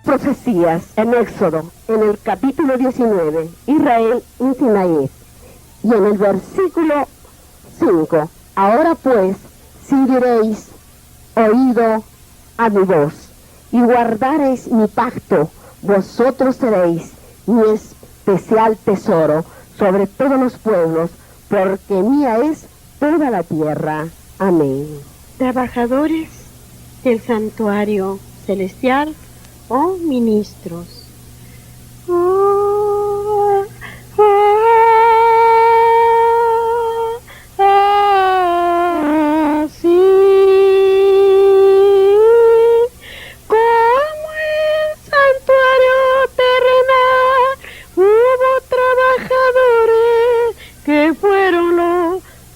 profecías en Éxodo, en el capítulo 19, Israel en Sinaí, y en el versículo 5, ahora pues, si diréis, oído a mi voz, y guardareis mi pacto, vosotros seréis mi especial tesoro sobre todos los pueblos, porque mía es toda la tierra. Amén. Trabajadores del santuario celestial o ministros.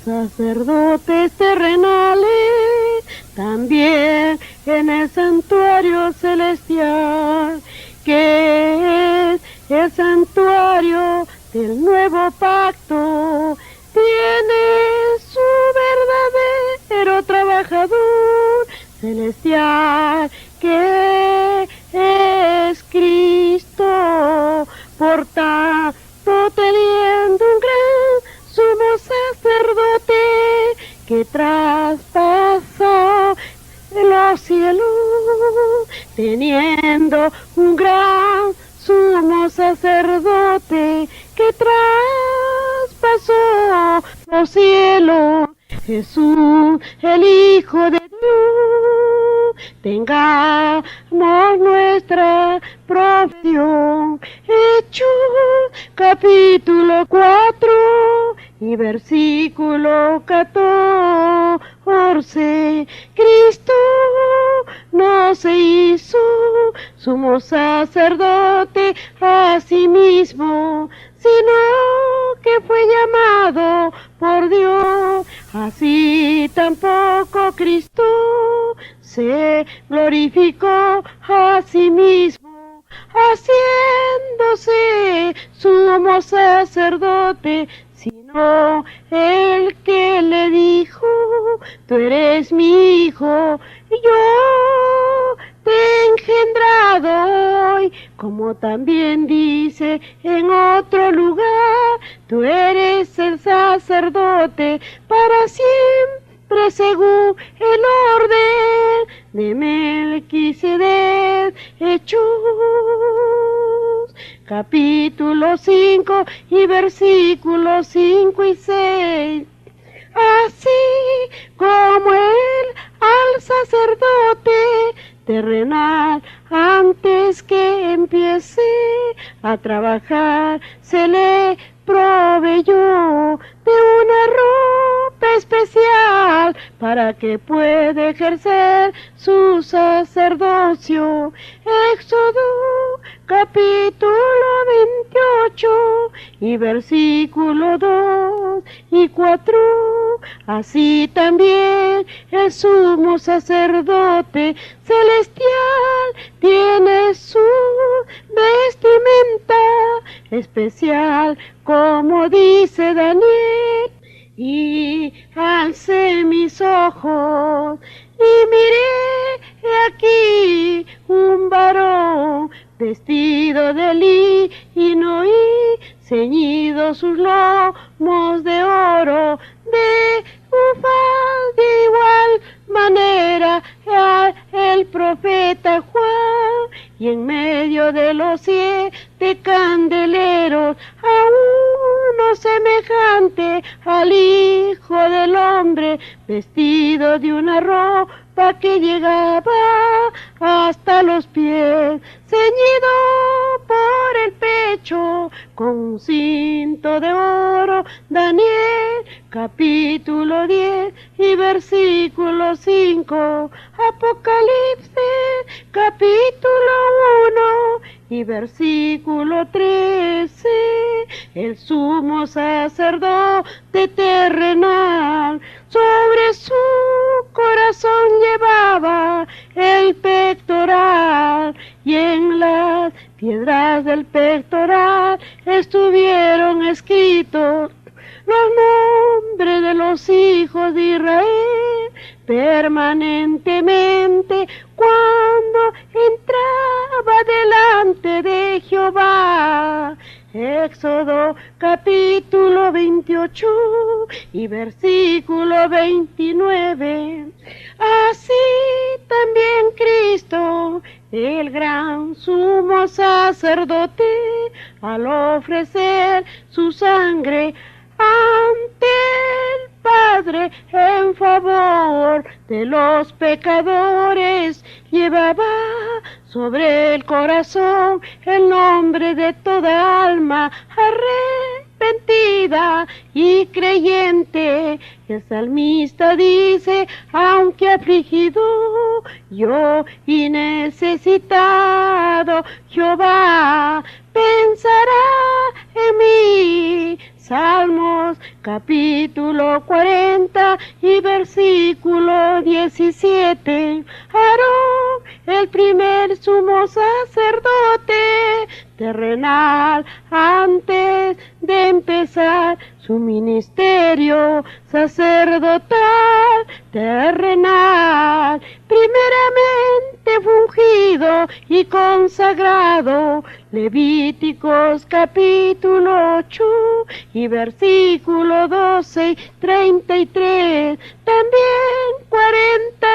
Sacerdotes terrenales, también en el santuario celestial, que es el santuario del nuevo pacto, tiene su verdadero trabajador celestial, que es Cristo. Por tanto, teniendo un gran sumo sacerdote que traspasó los cielos, teniendo un gran sumo sacerdote que traspasó los cielos, Jesús, el Hijo de Dios, tengamos nuestra profesión. Hechos capítulo 4 y versículo 14. Cristo no se hizo sumo sacerdote a sí mismo, sino que fue llamado por Dios. Así tampoco Cristo se glorificó a sí mismo, haciéndose sumo sacerdote, sino el que le dijo, tú eres mi hijo, y yo te he engendrado hoy, como también dice en otro lugar, tú eres el sacerdote para siempre según el orden de Melquisedec. Hechos capítulo 5 y versículos 5 y 6. Así como él al sacerdote terrenal, antes que empiece a trabajar, se le proveyó de una ropa especial para que pueda ejercer su sacerdocio. Éxodo capítulo 28 y versículo 2 y 4. Así también el sumo sacerdote celestial tiene su vestimenta especial, como dice Daniel, y alcé mis ojos y miré aquí un varón vestido de lino y ceñido sus lomos de oro, de ufaz de igual manera el profeta Juan, y en medio de los 7 candeleros a uno semejante al Hijo del Hombre, vestido de una ropa que llegaba hasta los pies, ceñido por el pecho con un cinto de oro. Daniel capítulo 10 y versículo 5. Apocalipsis capítulo 1 y versículo 13. El sumo sacerdote terrenal sobre su corazón llevaba el pectoral, y en las piedras del pectoral estuvieron escritos los nombres de los hijos de Israel permanentemente cuando entraba Jehová. Éxodo capítulo 28 y versículo 29. Así también Cristo, el gran sumo sacerdote, al ofrecer su sangre ante el Padre en favor de los pecadores, llevaba sobre el corazón el nombre de toda alma arrepentida y creyente. El salmista dice: aunque afligido yo y necesitado, Jehová pensará en mí. Salmos capítulo 40 y versículo 17. Aarón, el primer sumo sacerdote terrenal, antes de empezar su ministerio sacerdotal terrenal, primeramente fungido y consagrado. Levíticos capítulo 8 y versículo 12 y 33. También 40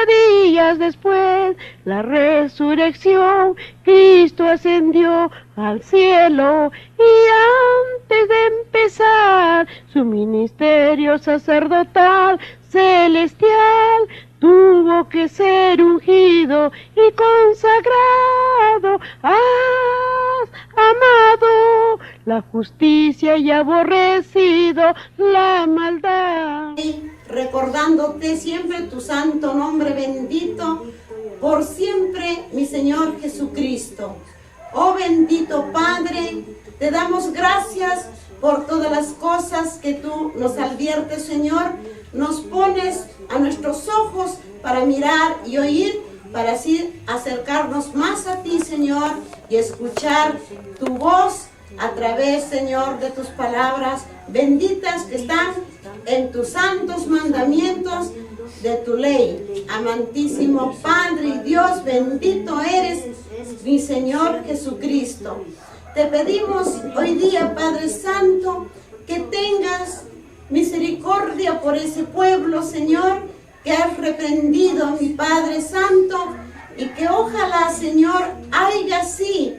días después, la resurrección, Cristo ascendió al cielo, y antes de empezar su ministerio sacerdotal celestial, tuvo que ser ungido y consagrado. Has amado la justicia y aborrecido la maldad. Recordándote siempre tu santo nombre bendito, por siempre, mi Señor Jesucristo. Oh bendito Padre, te damos gracias por todas las cosas que tú nos adviertes, Señor. Nos pones a nuestros ojos para mirar y oír, para así acercarnos más a ti, Señor, y escuchar tu voz a través, Señor, de tus palabras benditas que están en tus santos mandamientos de tu ley. Amantísimo Padre y Dios, bendito eres, mi Señor Jesucristo. Te pedimos hoy día, Padre Santo, que tengas misericordia por ese pueblo, Señor, que has reprendido, mi Padre Santo, y que ojalá, Señor, haya así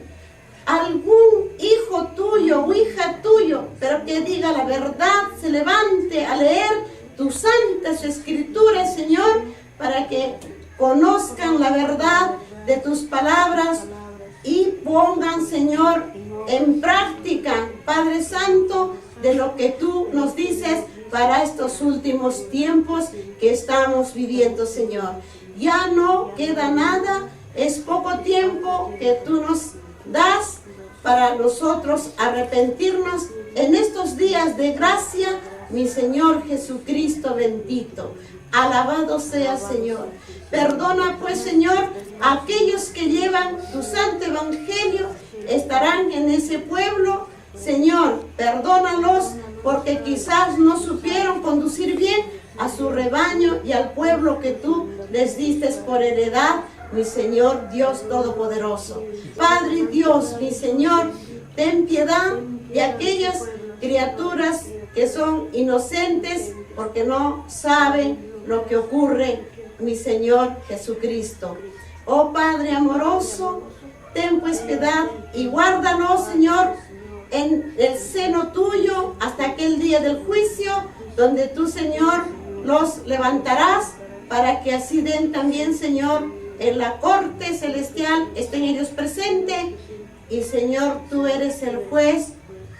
algún hijo tuyo o hija tuyo, pero que diga la verdad, se levante a leer tus santas escrituras, Señor, para que conozcan la verdad de tus palabras y pongan, Señor, en práctica, Padre Santo, de lo que tú nos dices para estos últimos tiempos que estamos viviendo, Señor. Ya no queda nada, es poco tiempo que tú nos das para nosotros arrepentirnos en estos días de gracia, mi Señor Jesucristo bendito. Alabado sea, Señor. Perdona, pues, Señor, a aquellos que llevan tu santo evangelio, estarán en ese pueblo. Señor, perdónalos porque quizás no supieron conducir bien a su rebaño y al pueblo que tú les diste por heredad, mi Señor Dios Todopoderoso. Padre Dios, mi Señor, ten piedad de aquellas criaturas que son inocentes porque no saben lo que ocurre, mi Señor Jesucristo. Oh Padre amoroso, ten pues piedad y guárdanos, Señor, en el seno tuyo hasta aquel día del juicio, donde tú, Señor, los levantarás para que así den también, Señor, en la corte celestial, estén ellos presentes. Y, Señor, tú eres el juez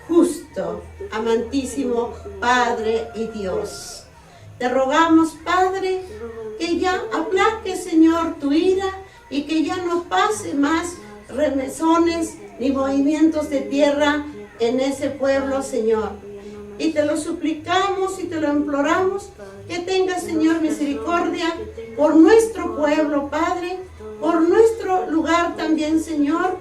justo, amantísimo Padre y Dios. Te rogamos, Padre, que ya aplaque, Señor, tu ira y que ya no pase más remesones ni movimientos de tierra en ese pueblo, Señor. Y te lo suplicamos y te lo imploramos, que tengas, Señor, misericordia por nuestro pueblo, Padre, por nuestro lugar también, Señor.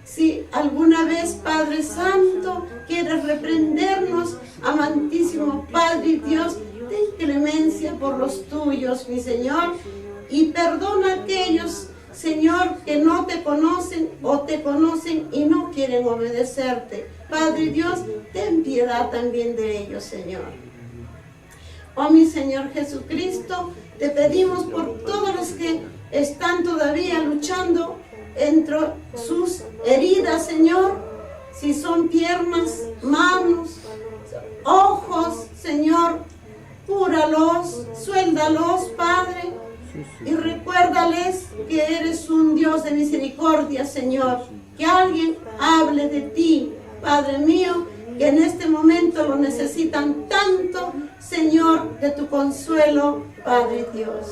Si alguna vez, Padre Santo, quieres reprendernos, amantísimo Padre y Dios, ten clemencia por los tuyos, mi Señor, y perdona a aquellos, Señor, Señor, que no te conocen o te conocen y no quieren obedecerte. Padre Dios, ten piedad también de ellos, Señor. Oh mi Señor Jesucristo, te pedimos por todos los que están todavía luchando entre sus heridas, Señor, si son piernas, manos, ojos, Señor, cúralos, suéldalos, Padre, y recuérdales que eres un Dios de misericordia, Señor, que alguien hable de ti, Padre mío, que en este momento lo necesitan tanto, Señor, de tu consuelo, Padre Dios.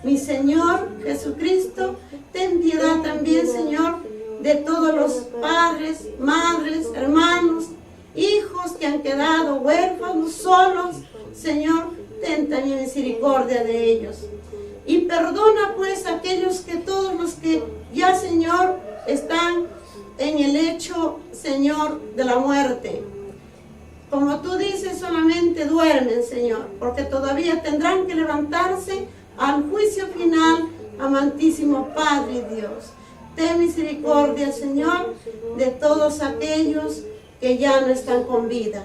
Mi Señor Jesucristo, ten piedad también, Señor, de todos los padres, madres, hermanos, hijos que han quedado huérfanos, solos. Señor, ten también misericordia de ellos. Y perdona pues aquellos que todos los que ya, Señor, están en el hecho, Señor, de la muerte. Como tú dices, solamente duermen, Señor, porque todavía tendrán que levantarse al juicio final, amantísimo Padre Dios. Ten misericordia, Señor, de todos aquellos que ya no están con vida.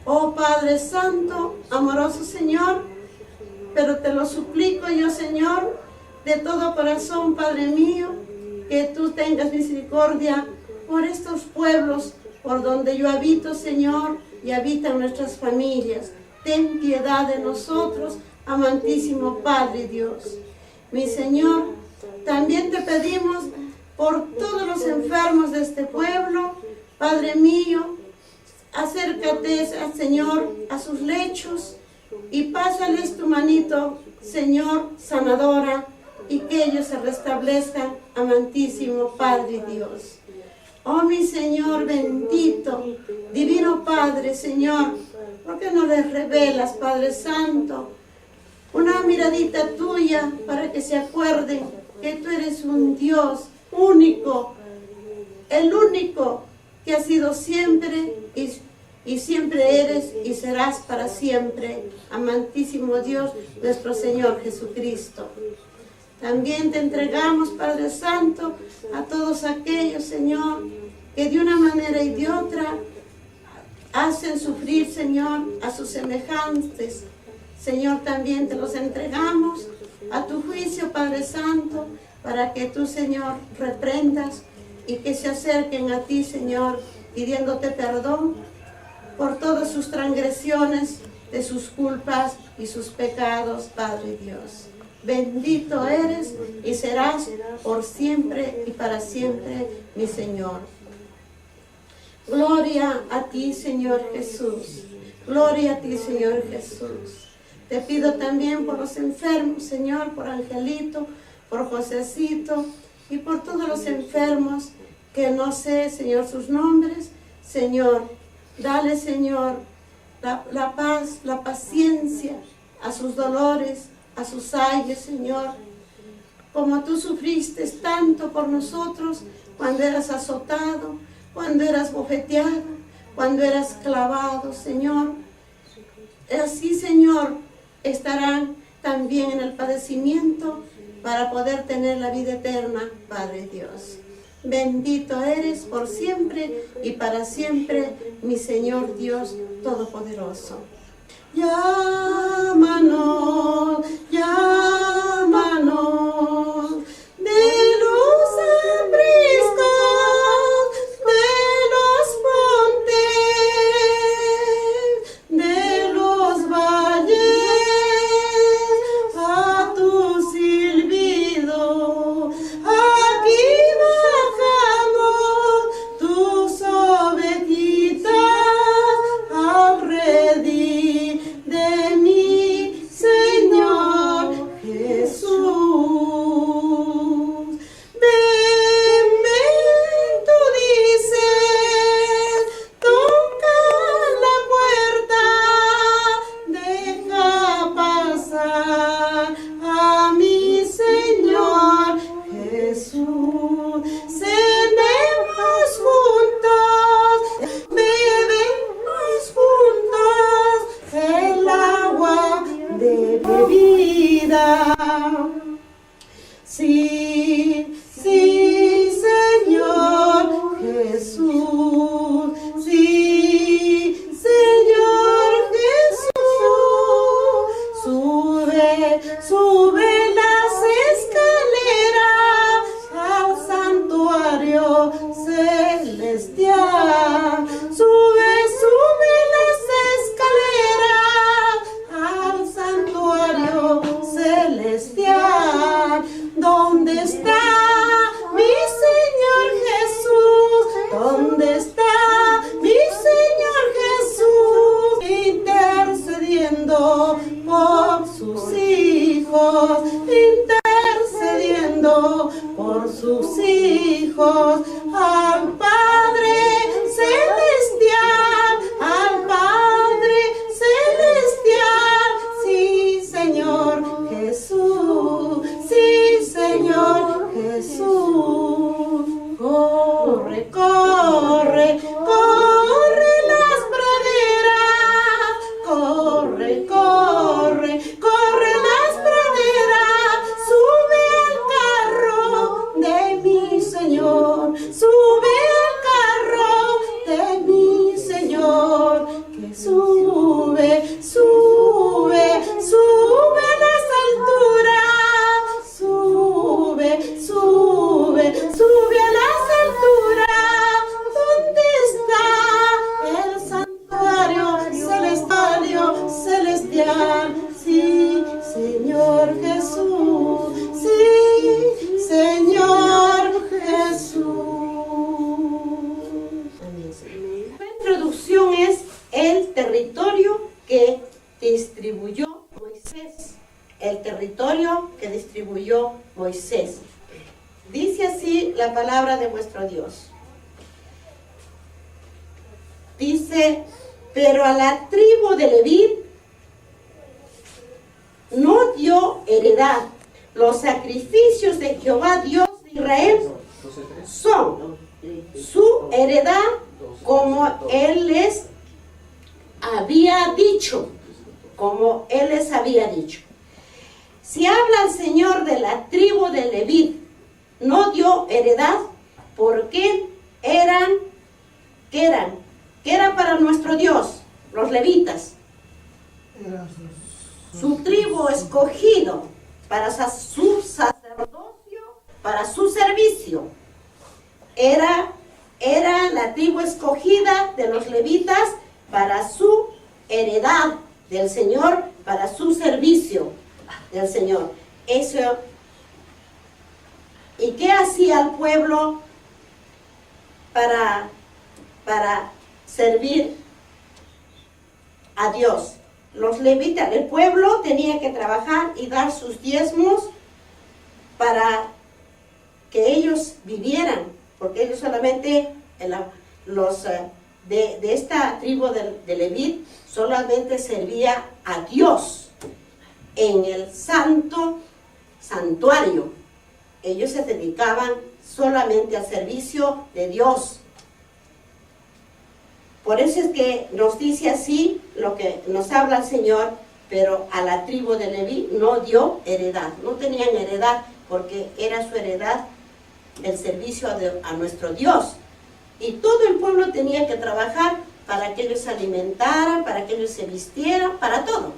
Oh Padre Santo, amoroso Señor, pero te lo suplico yo, Señor, de todo corazón, Padre mío, que tú tengas misericordia por estos pueblos por donde yo habito, Señor, y habitan nuestras familias. Ten piedad de nosotros, amantísimo Padre Dios. Mi Señor, también te pedimos por todos los enfermos de este pueblo, Padre mío, acércate, Señor, a sus lechos y pásales tu manito, Señor, sanadora, y que ellos se restablezcan, amantísimo Padre Dios. Oh mi Señor bendito, divino Padre, Señor, ¿por qué no les revelas, Padre Santo, una miradita tuya para que se acuerden que tú eres un Dios único, el único que ha sido siempre y siempre eres y serás para siempre, amantísimo Dios, nuestro Señor Jesucristo. También te entregamos, Padre Santo, a todos aquellos, Señor, que de una manera y de otra hacen sufrir, Señor, a sus semejantes. Señor, también te los entregamos a tu juicio, Padre Santo, para que tú, Señor, reprendas y que se acerquen a ti, Señor, pidiéndote perdón por todas sus transgresiones, de sus culpas y sus pecados, Padre Dios. Bendito eres y serás por siempre y para siempre, mi Señor. Gloria a ti, Señor Jesús. Gloria a ti, Señor Jesús. Te pido también por los enfermos, Señor, por Angelito, por Josecito y por todos los enfermos que no sé, Señor, sus nombres. Señor, dale, Señor, la paz, la paciencia a sus dolores, a sus ayes, Señor. Como tú sufriste tanto por nosotros cuando eras azotado, cuando eras bofeteado, cuando eras clavado, Señor. Así, Señor, estarán también en el padecimiento para poder tener la vida eterna, Padre Dios. Bendito eres por siempre y para siempre, mi Señor Dios Todopoderoso. Llámanos, llámanos, de los apriscos, de los montes, de los valles, a tu silbido. Aquí bajamos tus ovejitas al redil de mi Señor Jesús. Ven, ven, tú dices, toca la puerta, deja pasar a mi Señor Jesús. Cenemos juntos, bebemos juntos el agua de vida. Sí, orando por sus hijos, al Padre Celestial, al Padre Celestial. Sí, Señor Jesús, sí, Señor Jesús. Corre, corre, corre las praderas, corre, corre, corre las praderas, sube al carro de mi Señor, sube al carro de mi Señor, que sube, sube, sube a las alturas, sube, sube, sube a las alturas. ¿Dónde está el santuario celestial? Sí, Señor Jesús, sí, Señor Jesús. Amén. La introducción es el territorio que distribuyó Moisés. El territorio que distribuyó Moisés. Dice así la palabra de vuestro Dios. Dice, pero a la tribu de Leví no dio heredad. Los sacrificios de Jehová Dios de Israel son su heredad, como Él les había dicho. Como Él les había dicho. Si habla el Señor de la tribu de Leví, no dio heredad, porque ¿qué eran para nuestro Dios? Los levitas. Su tribu escogido para su sacerdocio, para su servicio. Era la tribu escogida de los levitas para su heredad del Señor, para su servicio del Señor. Eso. ¿Y qué hacía el pueblo para servir a Dios? Los levitas, el pueblo tenía que trabajar y dar sus diezmos para que ellos vivieran, porque ellos solamente, de esta tribu de Leví, solamente servía a Dios en el santuario. Ellos se dedicaban solamente al servicio de Dios. Por eso es que nos dice así lo que nos habla el Señor, pero a la tribu de Leví no dio heredad. No tenían heredad porque era su heredad el servicio a nuestro Dios. Y todo el pueblo tenía que trabajar para que ellos se alimentaran, para que ellos se vistieran, para todo.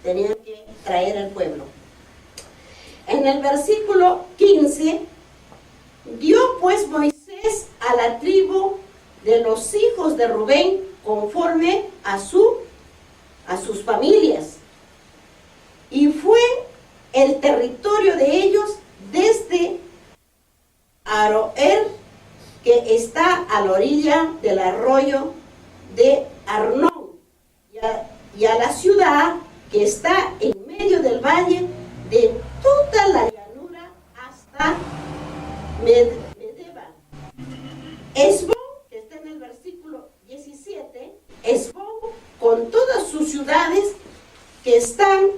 Tenían que traer el pueblo. En el versículo 15, dio pues Moisés a la tribu de los hijos de Rubén conforme a sus familias. Y fue el territorio de ellos desde Aroer, que está a la orilla del arroyo de Arnón, y a la ciudad que está en medio del valle, de toda la llanura hasta Medeba. Esbón, que está en el versículo 17, Esbón con todas sus ciudades que están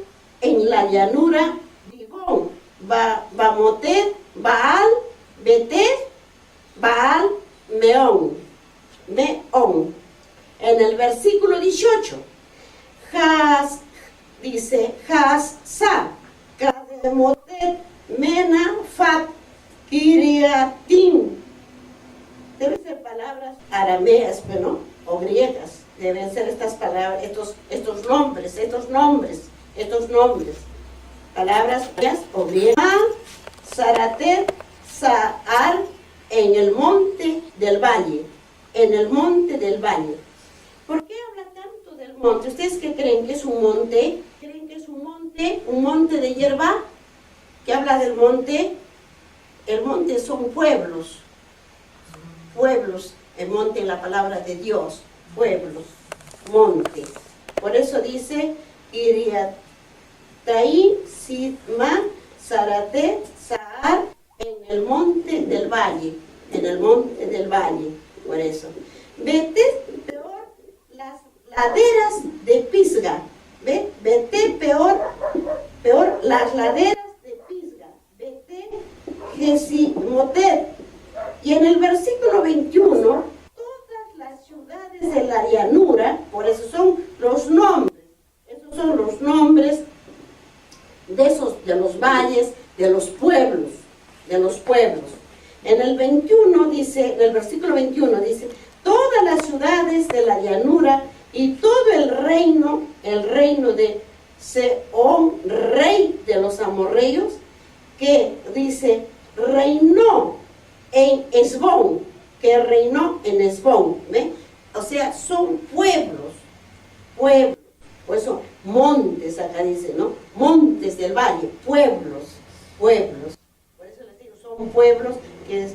en la llanura, Dibón, Bamotet, Baal, Betet, Baal, Meón. En el versículo 18, dice Sa, Kademotet, Mena, Fat, Kiriatim. Deben ser palabras arameas, ¿no? O griegas. Deben ser estas palabras, estos nombres. Palabras o griegas. Saratet, Saar, en el monte del valle. ¿Por qué habla tanto del monte? ¿Ustedes qué creen que es un monte? ¿Creen que es un monte de hierba? ¿Qué habla del monte? El monte son pueblos. El monte en la palabra de Dios. Pueblos, monte. Por eso dice Iriataí, Sidma, Sarate, Saar, el monte del valle, en el monte del valle, por eso. Vete peor las laderas de Pisga, vete peor las laderas de Pisga, vete Gesimotet. Y en el versículo 21, todas las ciudades de la llanura, por eso son los nombres, esos son los nombres de los valles, de los pueblos. En el 21 dice, en el versículo 21 dice, todas las ciudades de la llanura y todo el reino de Sehón, rey de los amorreos, que dice, reinó en Hesbón, ¿ve? O sea, son pueblos, por eso montes acá dice, ¿no? Montes del valle, pueblos. Por eso les digo, son pueblos que es,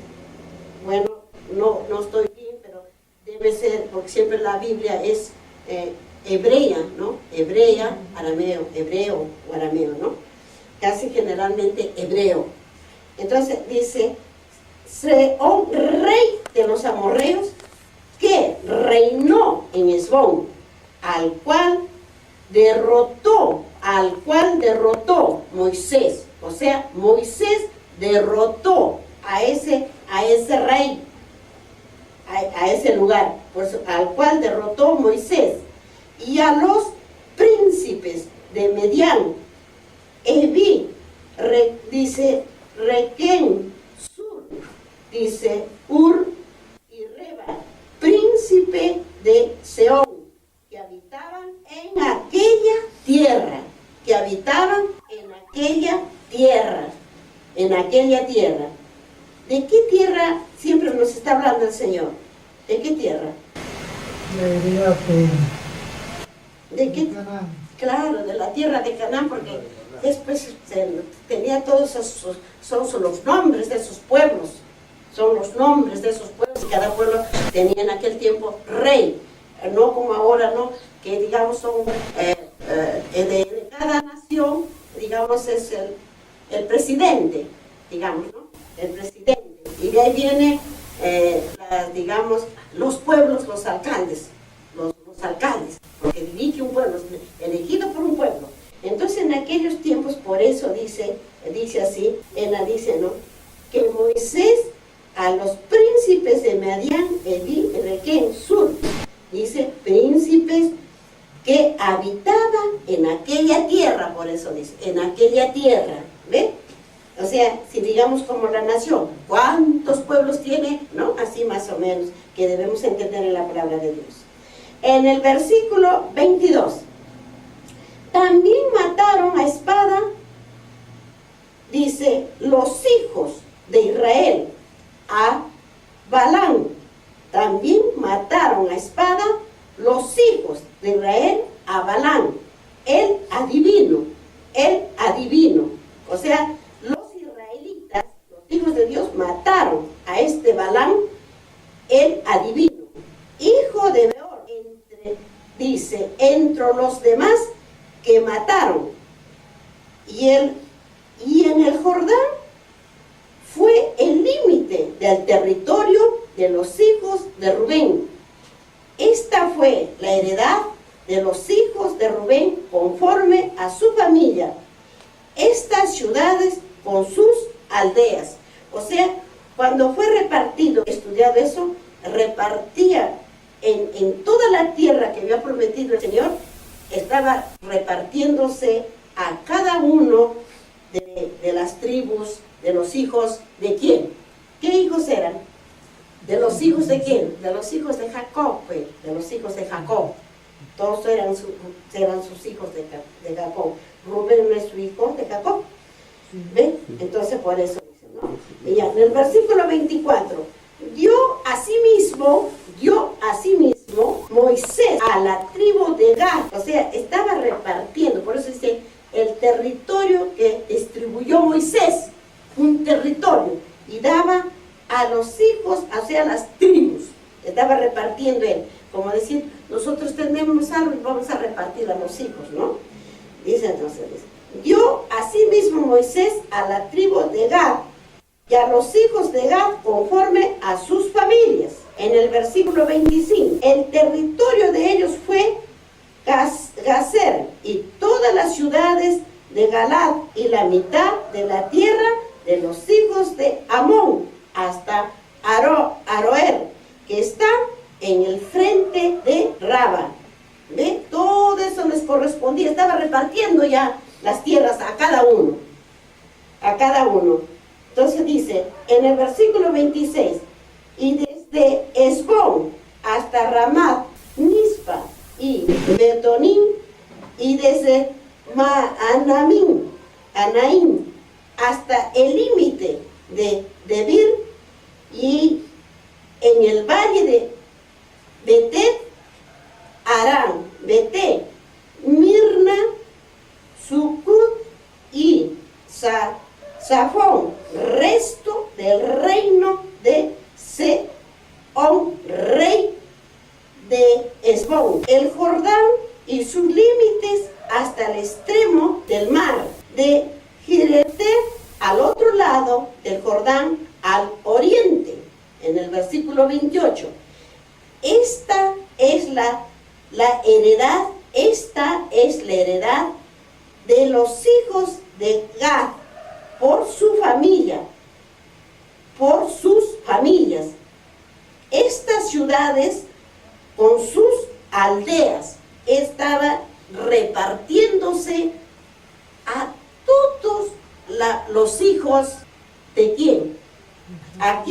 bueno, no estoy bien, pero debe ser, porque siempre la Biblia es hebrea, ¿no? Hebrea, arameo, hebreo o arameo, ¿no? Casi generalmente hebreo. Entonces dice, Sehón, rey de los amorreos, que reinó en Hesbón, al cual derrotó Moisés. O sea, Moisés derrotó a ese rey, a ese lugar, al cual derrotó Moisés, y a los príncipes de Medián, Evi, dice Requén, Sur, dice Ur y Reba, príncipe de Sehón, que habitaban en aquella tierra, ¿De qué tierra siempre nos está hablando el Señor? ¿De qué tierra? ¿De qué? Claro, de la tierra de Canaán, porque después tenía todos esos, son los nombres de esos pueblos, y cada pueblo tenía en aquel tiempo rey, no como ahora, ¿no? Que digamos son de cada nación, digamos es el presidente, digamos, ¿no? El presidente, y de ahí viene, digamos, los pueblos, los alcaldes, porque dirige un pueblo, elegido por un pueblo. Entonces en aquellos tiempos, por eso dice así, dice, ¿no? Que Moisés a los príncipes de Medián, Evi, Requén, Sur, dice, príncipes que habitaban en aquella tierra, por eso dice, en aquella tierra, ¿ve? O sea, si digamos como la nación, ¿cuántos pueblos tiene? ¿No? Así más o menos, que debemos entender en la palabra de Dios. En el versículo 22, también mataron a espada, dice, los hijos de Israel, a Balán. También mataron a espada los hijos de Israel a Balán, el adivino. O sea, los israelitas, los hijos de Dios, mataron a este Balán, el adivino, hijo de Beor, entre los demás que mataron. Y en el Jordán fue el límite del territorio de los hijos de Rubén. Esta fue la heredad de los hijos de Rubén conforme a su familia. Estas ciudades con sus aldeas. O sea, cuando fue repartido, estudiado eso, repartía en toda la tierra que había prometido el Señor, estaba repartiéndose a cada uno de las tribus, de los hijos de quién. ¿Qué hijos eran? ¿De los hijos de quién? De los hijos de Jacob, pues, de los hijos de Jacob. Todos eran sus hijos de Jacob. Rubén no es su hijo de Jacob. ¿Ven? Entonces por eso dice, ¿no? Y ya, en el versículo 24, dio asimismo Moisés a la tribu de Gad. O sea, estaba repartiendo, por eso dice, el territorio que distribuyó Moisés, un territorio, y daba a los hijos, o sea, a las tribus, estaba repartiendo él, como decir, nosotros tenemos algo y vamos a repartir a los hijos, ¿no? Dice entonces, dio asimismo Moisés a la tribu de Gad y a los hijos de Gad conforme a sus familias. En el versículo 25, el territorio de ellos fue Gazer y todas las ciudades de Galad y la mitad de la tierra de los hijos de Amón hasta Aroer, que está en el frente de Raba. ¿Ve? Todo eso les correspondía, estaba repartiendo ya las tierras a cada uno. Entonces dice, en el versículo 26, y desde Esbón hasta Ramat, Mispa y Betonín, y desde Anaim hasta el límite de Debir, y en el valle de Betet, Arán, Beté, Mirna, Sucut y Safón, resto del reino de Sehón, rey de Esbón, el Jordán y sus límites hasta el extremo del mar, de Jirete al otro lado del Jordán, al oriente. En el versículo 28, esta es la heredad de los hijos de Gad por sus familias. Estas ciudades con sus aldeas estaban repartiéndose a todos los hijos de quién. ¿A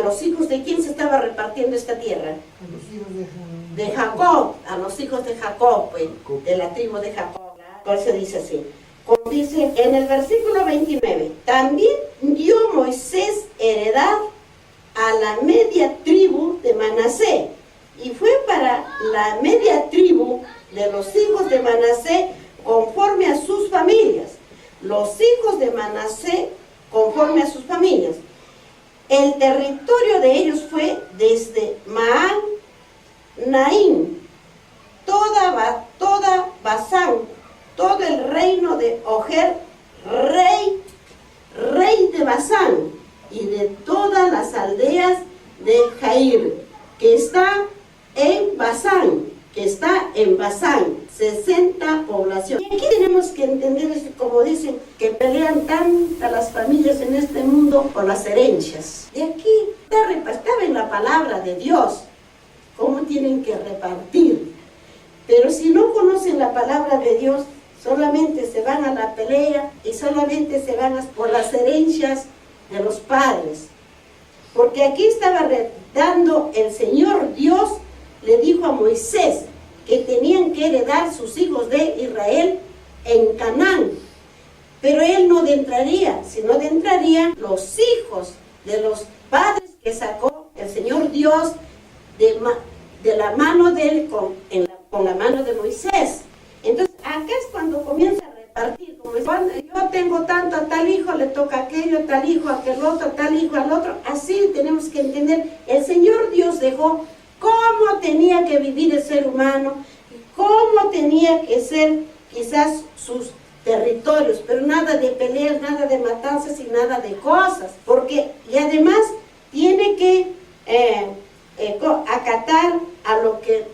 los hijos de quién se estaba repartiendo esta tierra? A los hijos de Jacob, a los hijos de Jacob, pues, de la tribu de Jacob. Entonces dice así, como dice en el versículo 29, también dio Moisés heredad a la media tribu de Manasés, y fue para la media tribu de los hijos de Manasés conforme a sus familias. Los hijos de Manasés conforme a sus familias. El territorio de ellos fue desde Naim, toda Basán, todo el reino de Oger, rey de Basán, y de todas las aldeas de Jair, que está en Basán, 60 poblaciones. Y aquí tenemos que entender, como dicen, que pelean tantas las familias en este mundo por las herencias. De aquí estaba en la palabra de Dios, cómo tienen que repartir. Pero si no conocen la palabra de Dios, solamente se van a la pelea y solamente se van por las herencias de los padres. Porque aquí estaba dando el Señor Dios, le dijo a Moisés que tenían que heredar sus hijos de Israel en Canaán. Pero él no entraría, sino entrarían los hijos de los padres que sacó el Señor Dios de la mano de él con la mano de Moisés. Entonces acá es cuando comienza a repartir, como cuando yo tengo tanto, a tal hijo le toca aquello, a tal hijo, a aquel otro, a tal hijo, al otro. Así tenemos que entender, el Señor Dios dejó cómo tenía que vivir el ser humano, cómo tenía que ser quizás sus territorios, pero nada de peleas, nada de matanzas y nada de cosas, y además tiene que acatar a lo que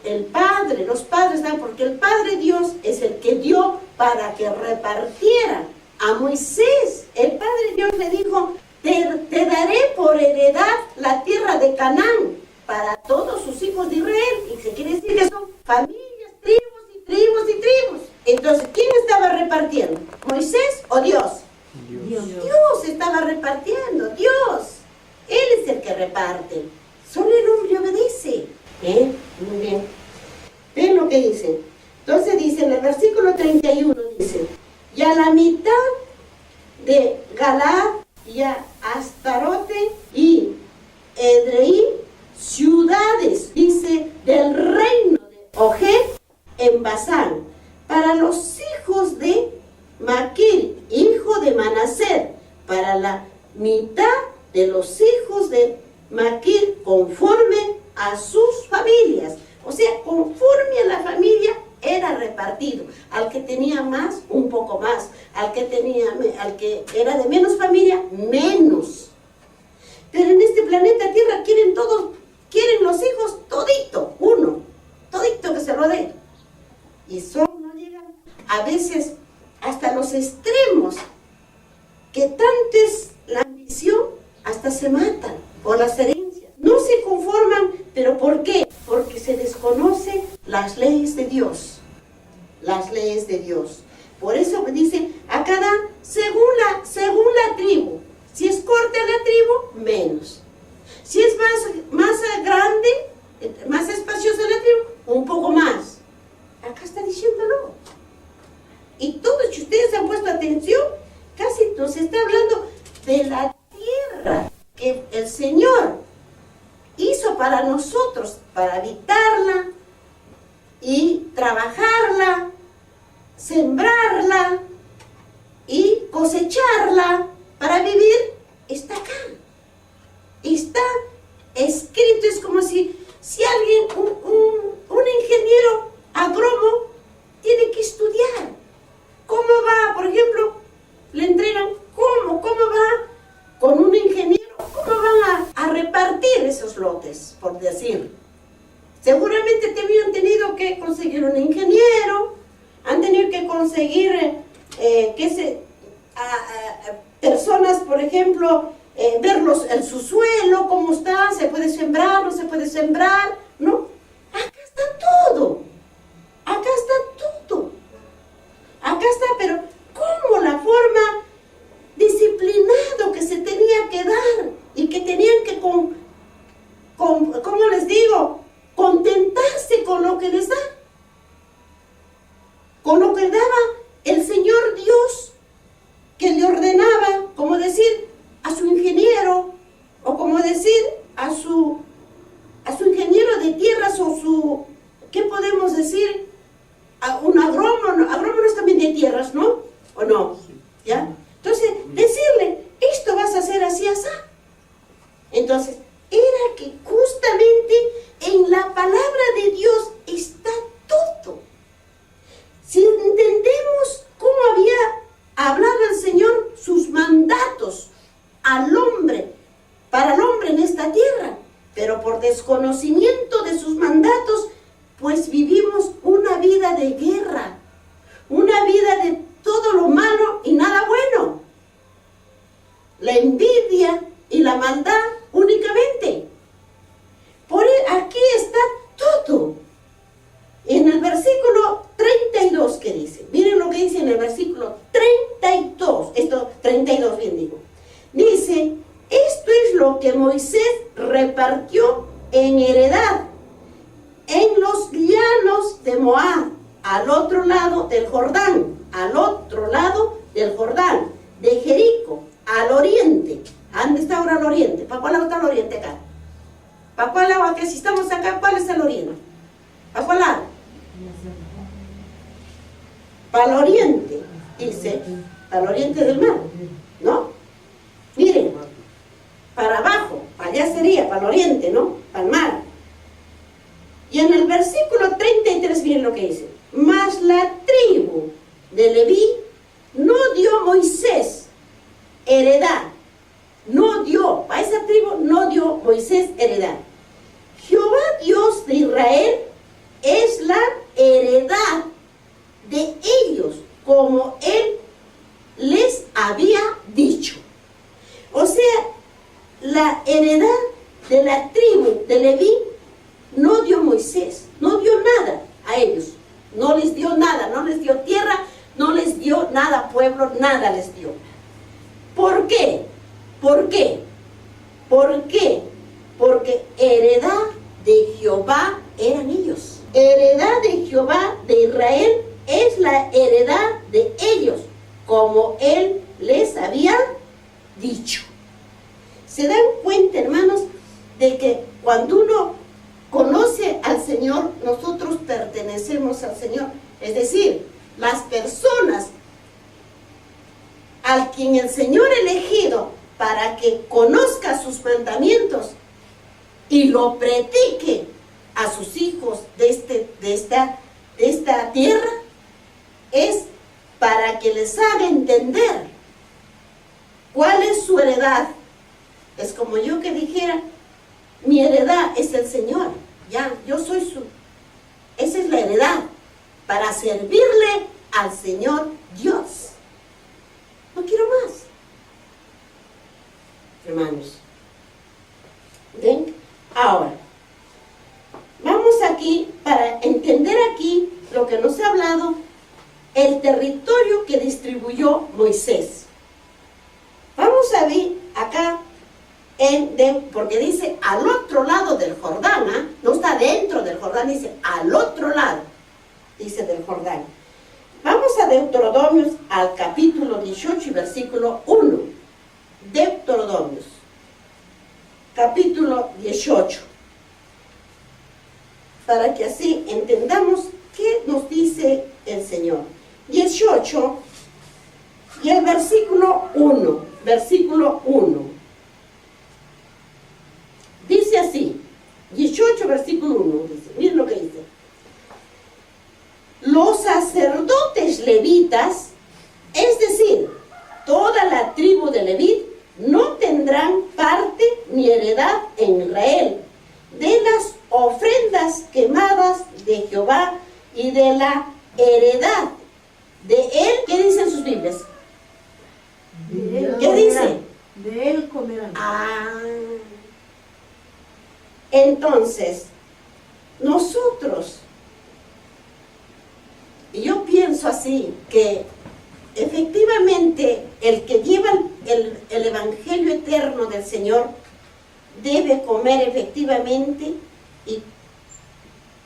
los padres dan, porque el Padre Dios es el que dio para que repartiera a Moisés. El Padre Dios le dijo, te daré por heredad la tierra de Canaán para todos sus hijos de Israel, y se quiere decir que son familias, tribus y tribus y tribus. Entonces, ¿quién estaba repartiendo? ¿Moisés o Dios? Dios estaba repartiendo, Dios. Él es el que reparte. Solo el hombre obedece. Muy bien. ¿Ven lo que dice? Entonces dice en el versículo 31, dice, y a la mitad de Galad y a Astarote y Edrei, ciudades, dice, del reino de Oger en Basán, para los hijos de Maquir, hijo de Manasés, para la mitad de los hijos de Maquir, conforme a sus familias. O sea, conforme a la familia era repartido. Al que tenía más, un poco más. Al que era de menos familia, menos. todos quieren los hijos todito, uno, todito que se lo den. Y solo no llegan a veces hasta los extremos, que tanto es la ambición, hasta se matan por las herencias. No se conforman, ¿pero por qué? Porque se desconocen las leyes de Dios. Las leyes de Dios. Por eso dice, a cada, según la tribu. Si es corta la tribu, menos. Si es más grande, más espaciosa la tribu, un poco más. Acá está diciéndolo. Y todos, si ustedes han puesto atención, casi nos está hablando de la tierra que el Señor hizo para nosotros, para habitarla y trabajarla, sembrarla y cosecharla para vivir. Está acá. Está escrito, es como si alguien, un ingeniero agrónomo, tiene que estudiar. ¿Cómo va? Por ejemplo, le entregan, ¿cómo va con un ingeniero? ¿Cómo van a repartir esos lotes, por decir? Seguramente habían tenido que conseguir un ingeniero, han tenido que conseguir personas, por ejemplo, verlos en su suelo, cómo está, se puede sembrar, no se puede sembrar, ¿no? Acá está todo. Acá está todo. Acá está, pero ¿cómo la forma disciplinado que se tenía que dar y que tenían que, ¿cómo les digo? Contentarse con lo que les da, con lo que daba el Señor Dios, que le ordenaba, como decir, a su ingeniero, o como decir, a su ingeniero de tierras, o su, ¿qué podemos decir? A un agrónomos también de tierras, ¿no? ¿O no? ¿Ya? Entonces, decirle, esto vas a hacer así, así. Entonces, era que justamente en la palabra de Dios está todo. Si entendemos cómo había hablado el Señor sus mandatos al hombre, para el hombre en esta tierra, pero por desconocimiento de sus mandatos, pues vivimos una vida de guerra, una vida de todo lo malo y nada bueno. La envidia y la maldad únicamente. Por aquí está todo. En el versículo 32, ¿qué dice? Miren lo que dice en el versículo 32. 32, bien digo. Dice, esto es lo que Moisés repartió en heredad en los llanos de Moab, al otro lado del Jordán, de Jericó, al oriente. ¿Dónde está ahora el oriente? ¿Para cuál lado está el oriente acá? ¿Para cuál lado? Aquí, si estamos acá, ¿cuál es el oriente? ¿Para cuál lado? Para el oriente, dice, al oriente del mar, ¿no? Miren, para abajo, para allá sería, para el oriente, ¿no? Para el mar. Y en el versículo 33, miren lo que dice. Mas la tribu de Leví no dio Moisés heredad. A esa tribu no dio Moisés heredad. Jehová Dios de Israel es la heredad de ellos, como él les había dicho. O sea, la heredad de la tribu de Leví no dio Moisés, no dio nada a ellos, no les dio nada, no les dio tierra, no les dio nada, pueblo, nada les dio. ¿Por qué? ¿Por qué? ¿Por qué? Porque heredad de Jehová eran ellos. Heredad de Jehová de Israel es la heredad de ellos, como él les había dicho. ¿Se dan cuenta, hermanos, de que cuando uno conoce al Señor, nosotros pertenecemos al Señor? Es decir, las personas al quien el Señor ha elegido para que conozca sus mandamientos y lo predique a sus hijos de esta tierra, es para que les haga entender cuál es su heredad. Es como yo que dijera, mi heredad es el Señor. Ya, yo soy esa es la heredad, para servirle al Señor Dios. No quiero más. Hermanos, ¿ven? Ahora, vamos aquí, para entender aquí lo que nos ha hablado, el territorio que distribuyó Moisés. Vamos a ver acá, porque dice al otro lado del Jordán, ¿eh? No está dentro del Jordán, dice al otro lado, dice del Jordán. Vamos a Deuteronomios, al capítulo 18 y versículo 1. Deuteronomios, capítulo 18. Para que así entendamos qué nos dice el Señor. 18 y el versículo 1. Versículo 1. Dice así, 18 versículo 1, dice, miren lo que dice. Los sacerdotes levitas, es decir, toda la tribu de Leví, no tendrán parte ni heredad en Israel de las ofrendas quemadas de Jehová y de la heredad de él. ¿Qué dicen sus Biblias? ¿Qué dice? De él comerán. Entonces, nosotros, yo pienso así, que efectivamente el que lleva el evangelio eterno del Señor debe comer efectivamente y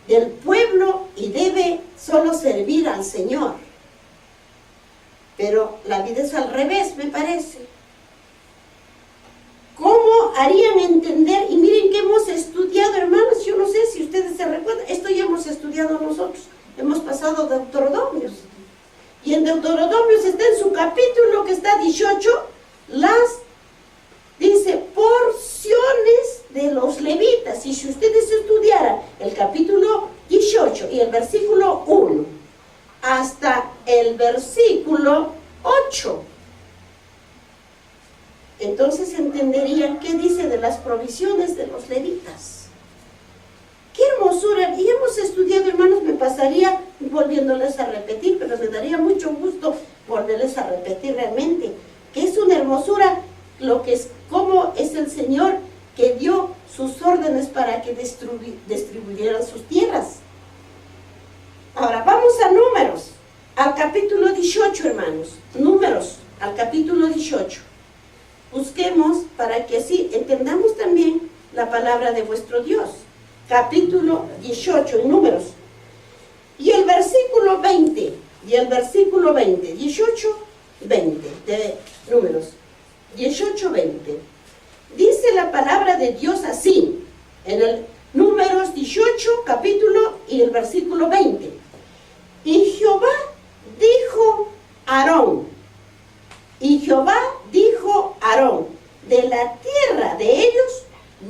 del pueblo y debe solo servir al Señor. Pero la vida es al revés, me parece. ¿Cómo harían entender? Y miren que hemos estudiado, hermanos, yo no sé si ustedes se recuerdan, esto ya hemos estudiado nosotros, hemos pasado Deuteronomios. Y en Deuteronomios está en su capítulo que está 18, dice, porciones de los levitas. Y si ustedes estudiaran el capítulo 18 y el versículo 1 hasta el versículo 8, entonces entenderían qué dice de las provisiones de los levitas. ¡Qué hermosura! Y hemos estudiado, hermanos, me pasaría volviéndoles a repetir, pero me daría mucho gusto volverles a repetir realmente, que es una hermosura lo que es, cómo es el Señor que dio sus órdenes para que distribuyeran sus tierras. Ahora, vamos a Números, al capítulo 18, hermanos. Números, al capítulo 18. Busquemos para que así entendamos también la palabra de vuestro Dios. Capítulo 18 en Números. Y el versículo 20, 18, 20 de Números. 18, 20. Dice la palabra de Dios así, en el Números 18, capítulo y el versículo 20. Y Jehová dijo a Aarón, de la tierra de ellos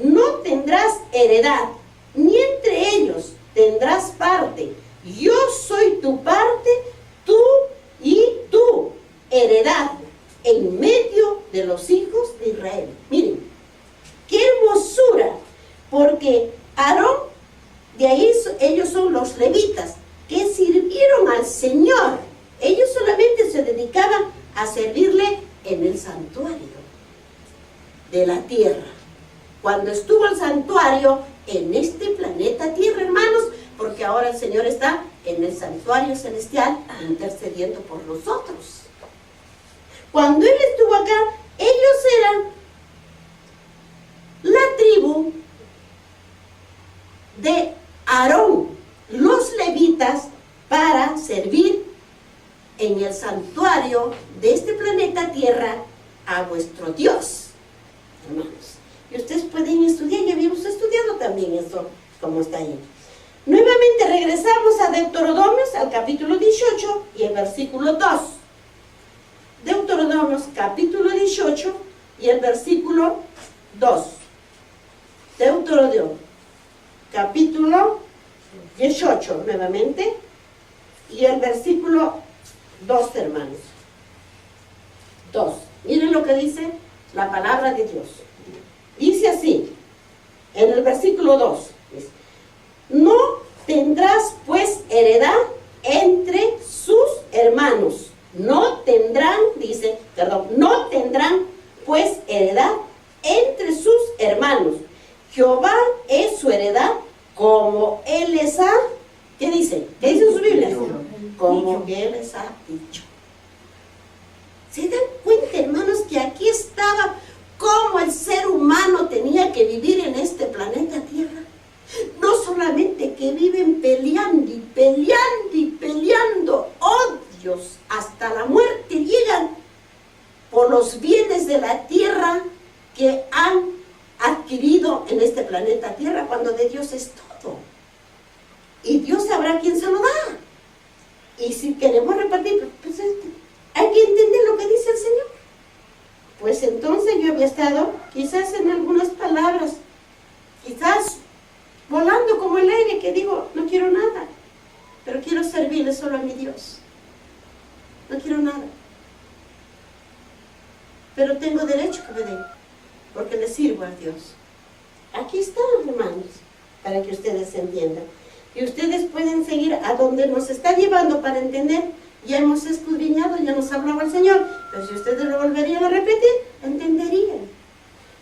no tendrás heredad, ni entre ellos tendrás parte. Yo soy tu parte, tú y tu heredad, en medio de los hijos de Israel. Miren, qué hermosura, porque Aarón, de ahí ellos son los levitas, que sirvieron al Señor. Ellos solamente se dedicaban a servirle en el santuario de la tierra. Cuando estuvo el santuario en este planeta Tierra, hermanos, porque ahora el Señor está en el santuario celestial intercediendo por nosotros. Cuando Él estuvo acá, ellos eran la tribu de Aarón, los levitas, para servir en el santuario de este planeta Tierra a vuestro Dios, hermanos. Y ustedes pueden estudiar, ya habíamos estudiado también esto, como está ahí. Nuevamente regresamos a Deuteronomios, al capítulo 18 y el versículo 2. Deuteronomios, capítulo 18 y el versículo 2. Deuteronomio, capítulo 18, nuevamente, y el versículo 2, hermanos. 2. Miren lo que dice la palabra de Dios. Dice así: En el versículo 2, dice, no tendrás pues heredad entre sus hermanos. No tendrán, dice, perdón, no tendrán pues heredad entre sus hermanos. Jehová es su heredad, como Él les ha, ¿qué dice? ¿Qué dice en su Biblia? Como Él les ha dicho. ¿Se dan cuenta, hermanos, que aquí estaba cómo el ser humano tenía que vivir en este planeta Tierra? No solamente que viven peleando y peleando y peleando, odios hasta la muerte llegan por los bienes de la tierra que han adquirido en este planeta Tierra, cuando de Dios es todo. Y Dios sabrá quién se lo da. Y si queremos repartir, pues hay que entender lo que dice el Señor. Pues entonces yo había estado quizás en algunas palabras, quizás volando como el aire, que digo, no quiero nada, pero quiero servirle solo a mi Dios. No quiero nada, pero tengo derecho que me den, porque le sirvo a Dios. Aquí están, hermanos, para que ustedes entiendan. Y ustedes pueden seguir a donde nos está llevando para entender. Ya hemos escudriñado, ya nos hablaba el Señor, pero si ustedes lo volverían a repetir, entenderían.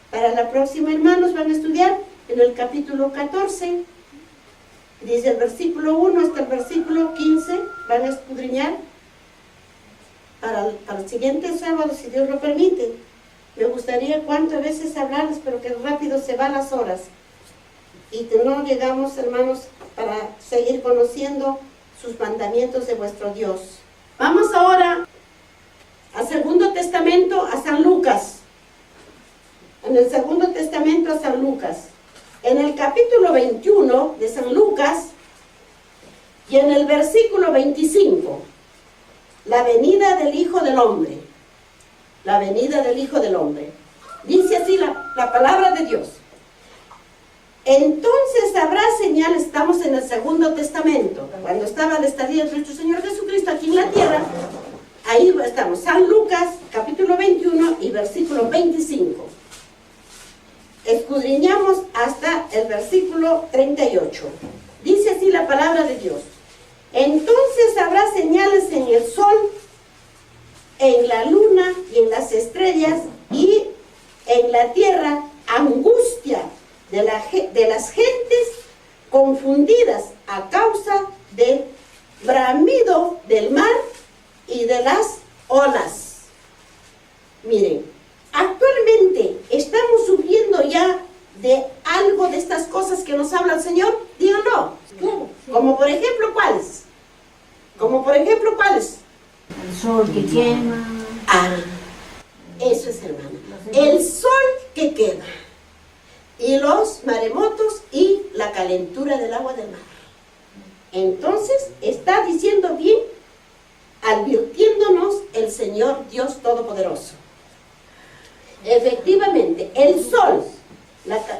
Para la próxima, hermanos, van a estudiar en el capítulo 14, dice el versículo 1 hasta el versículo 15, van a escudriñar para el siguiente sábado, si Dios lo permite. Me gustaría cuántas veces hablarles, pero que rápido se van las horas. Y que no llegamos, hermanos, para seguir conociendo sus mandamientos de vuestro Dios. Vamos ahora al Segundo Testamento, a San Lucas. En el Segundo Testamento a San Lucas. En el capítulo 21 de San Lucas y en el versículo 25. La venida del Hijo del Hombre. La venida del Hijo del Hombre. Dice así la palabra de Dios. Entonces habrá señales, estamos en el Segundo Testamento, cuando estaba la estadía de nuestro Señor Jesucristo aquí en la tierra, ahí estamos, San Lucas, capítulo 21 y versículo 25. Escudriñamos hasta el versículo 38. Dice así la palabra de Dios. Entonces habrá señales en el sol, en la luna y en las estrellas, y en la tierra angustia de las gentes confundidas a causa del bramido del mar y de las olas. Miren, actualmente estamos sufriendo ya de algo de estas cosas que nos habla el Señor. Díganlo. Claro. Como por ejemplo, ¿cuáles? Como por ejemplo, ¿cuáles? El sol que quema. Ah, eso es, hermana. El sol que quema. Y los maremotos y la calentura del agua del mar. Entonces, está diciendo bien, advirtiéndonos el Señor Dios Todopoderoso. Efectivamente, el sol,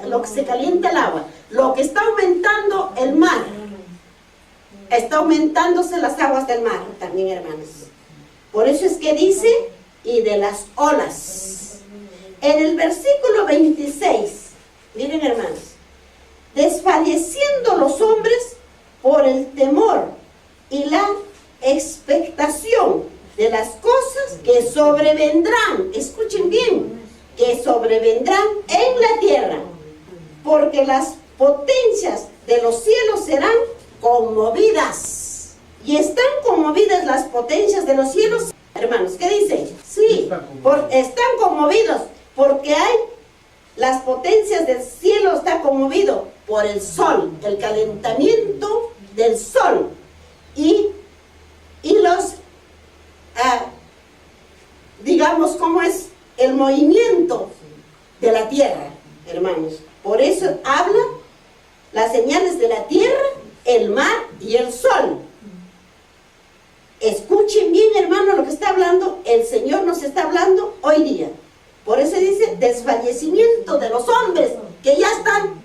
lo que se calienta el agua, lo que está aumentando el mar, está aumentándose las aguas del mar también, hermanos. Por eso es que dice, y de las olas. En el versículo 26, miren, hermanos, desfalleciendo los hombres por el temor y la expectación de las cosas que sobrevendrán, escuchen bien, que sobrevendrán en la tierra, porque las potencias de los cielos serán conmovidas. Y están conmovidas las potencias de los cielos, hermanos. ¿Qué dice? Sí, están conmovidos porque hay las potencias del cielo, está conmovido por el sol, el calentamiento del sol y los, digamos, ¿cómo es? El movimiento de la tierra, hermanos. Por eso habla las señales de la tierra, el mar y el sol. Escuchen bien, hermano, lo que está hablando el Señor, nos está hablando hoy día. Por eso dice desfallecimiento de los hombres, que ya están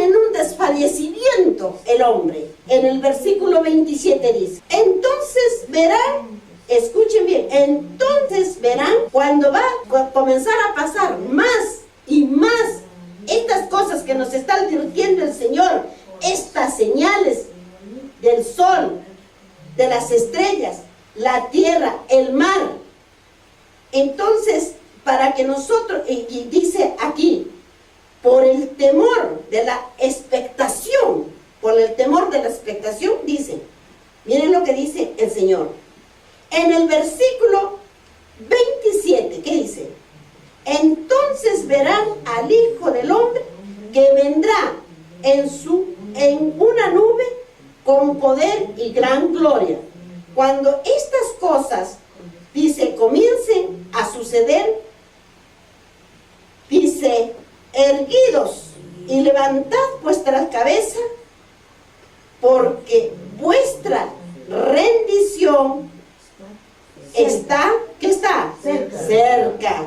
en un desfallecimiento el hombre. En el versículo 27 dice, entonces verán, escuchen bien, entonces verán cuando va a comenzar a pasar más y más estas cosas que nos está de las estrellas, la tierra, el mar. Entonces, para que nosotros, y dice aquí, por el temor de la expectación, dice, miren lo que dice el Señor. En el versículo 27, ¿qué dice? Entonces verán al Hijo del Hombre que vendrá en una nube con poder y gran gloria. Cuando estas cosas, dice, comiencen a suceder, dice, erguidos y levantad vuestra cabeza, porque vuestra rendición está, ¿qué está? Cerca.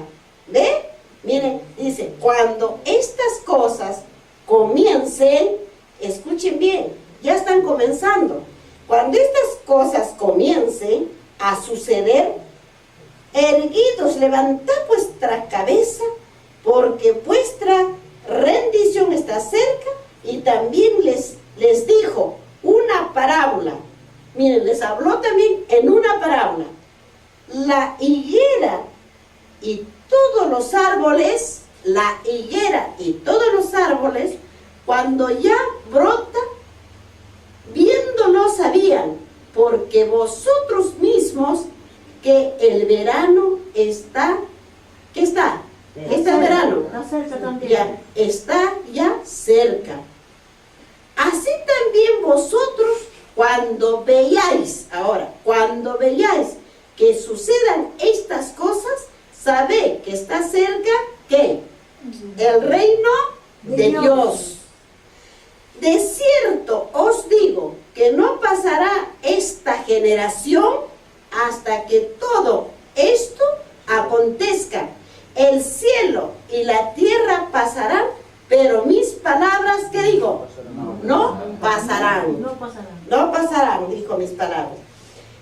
¿Ve? Miren, dice, cuando estas cosas comiencen, escuchen bien, ya están comenzando. Cuando estas cosas comiencen a suceder, erguidos, levantad vuestra cabeza, porque vuestra rendición está cerca. Y también les dijo una parábola. Miren, les habló también en una parábola. La higuera y todos los árboles, cuando ya brota, viéndolo sabían, porque vosotros mismos, que el verano está, ¿qué está? Está el verano, ya está ya cerca. Así también vosotros, cuando veáis que sucedan estas cosas, sabed que está cerca, ¿qué? El reino de Dios. De cierto os digo que no pasará esta generación hasta que todo esto acontezca. El cielo y la tierra pasarán, pero mis palabras, ¿qué digo? No pasarán. No pasarán, dijo mis palabras.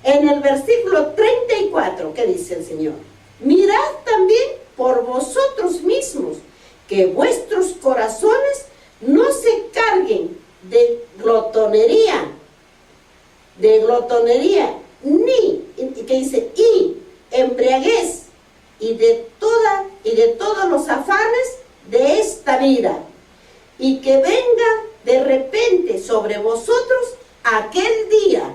En el versículo 34, ¿qué dice el Señor? Mirad también por vosotros mismos, que vuestros corazones no se carguen de glotonería, ni, ¿qué dice? Y embriaguez, y de todos los afanes de esta vida, y que venga de repente sobre vosotros aquel día,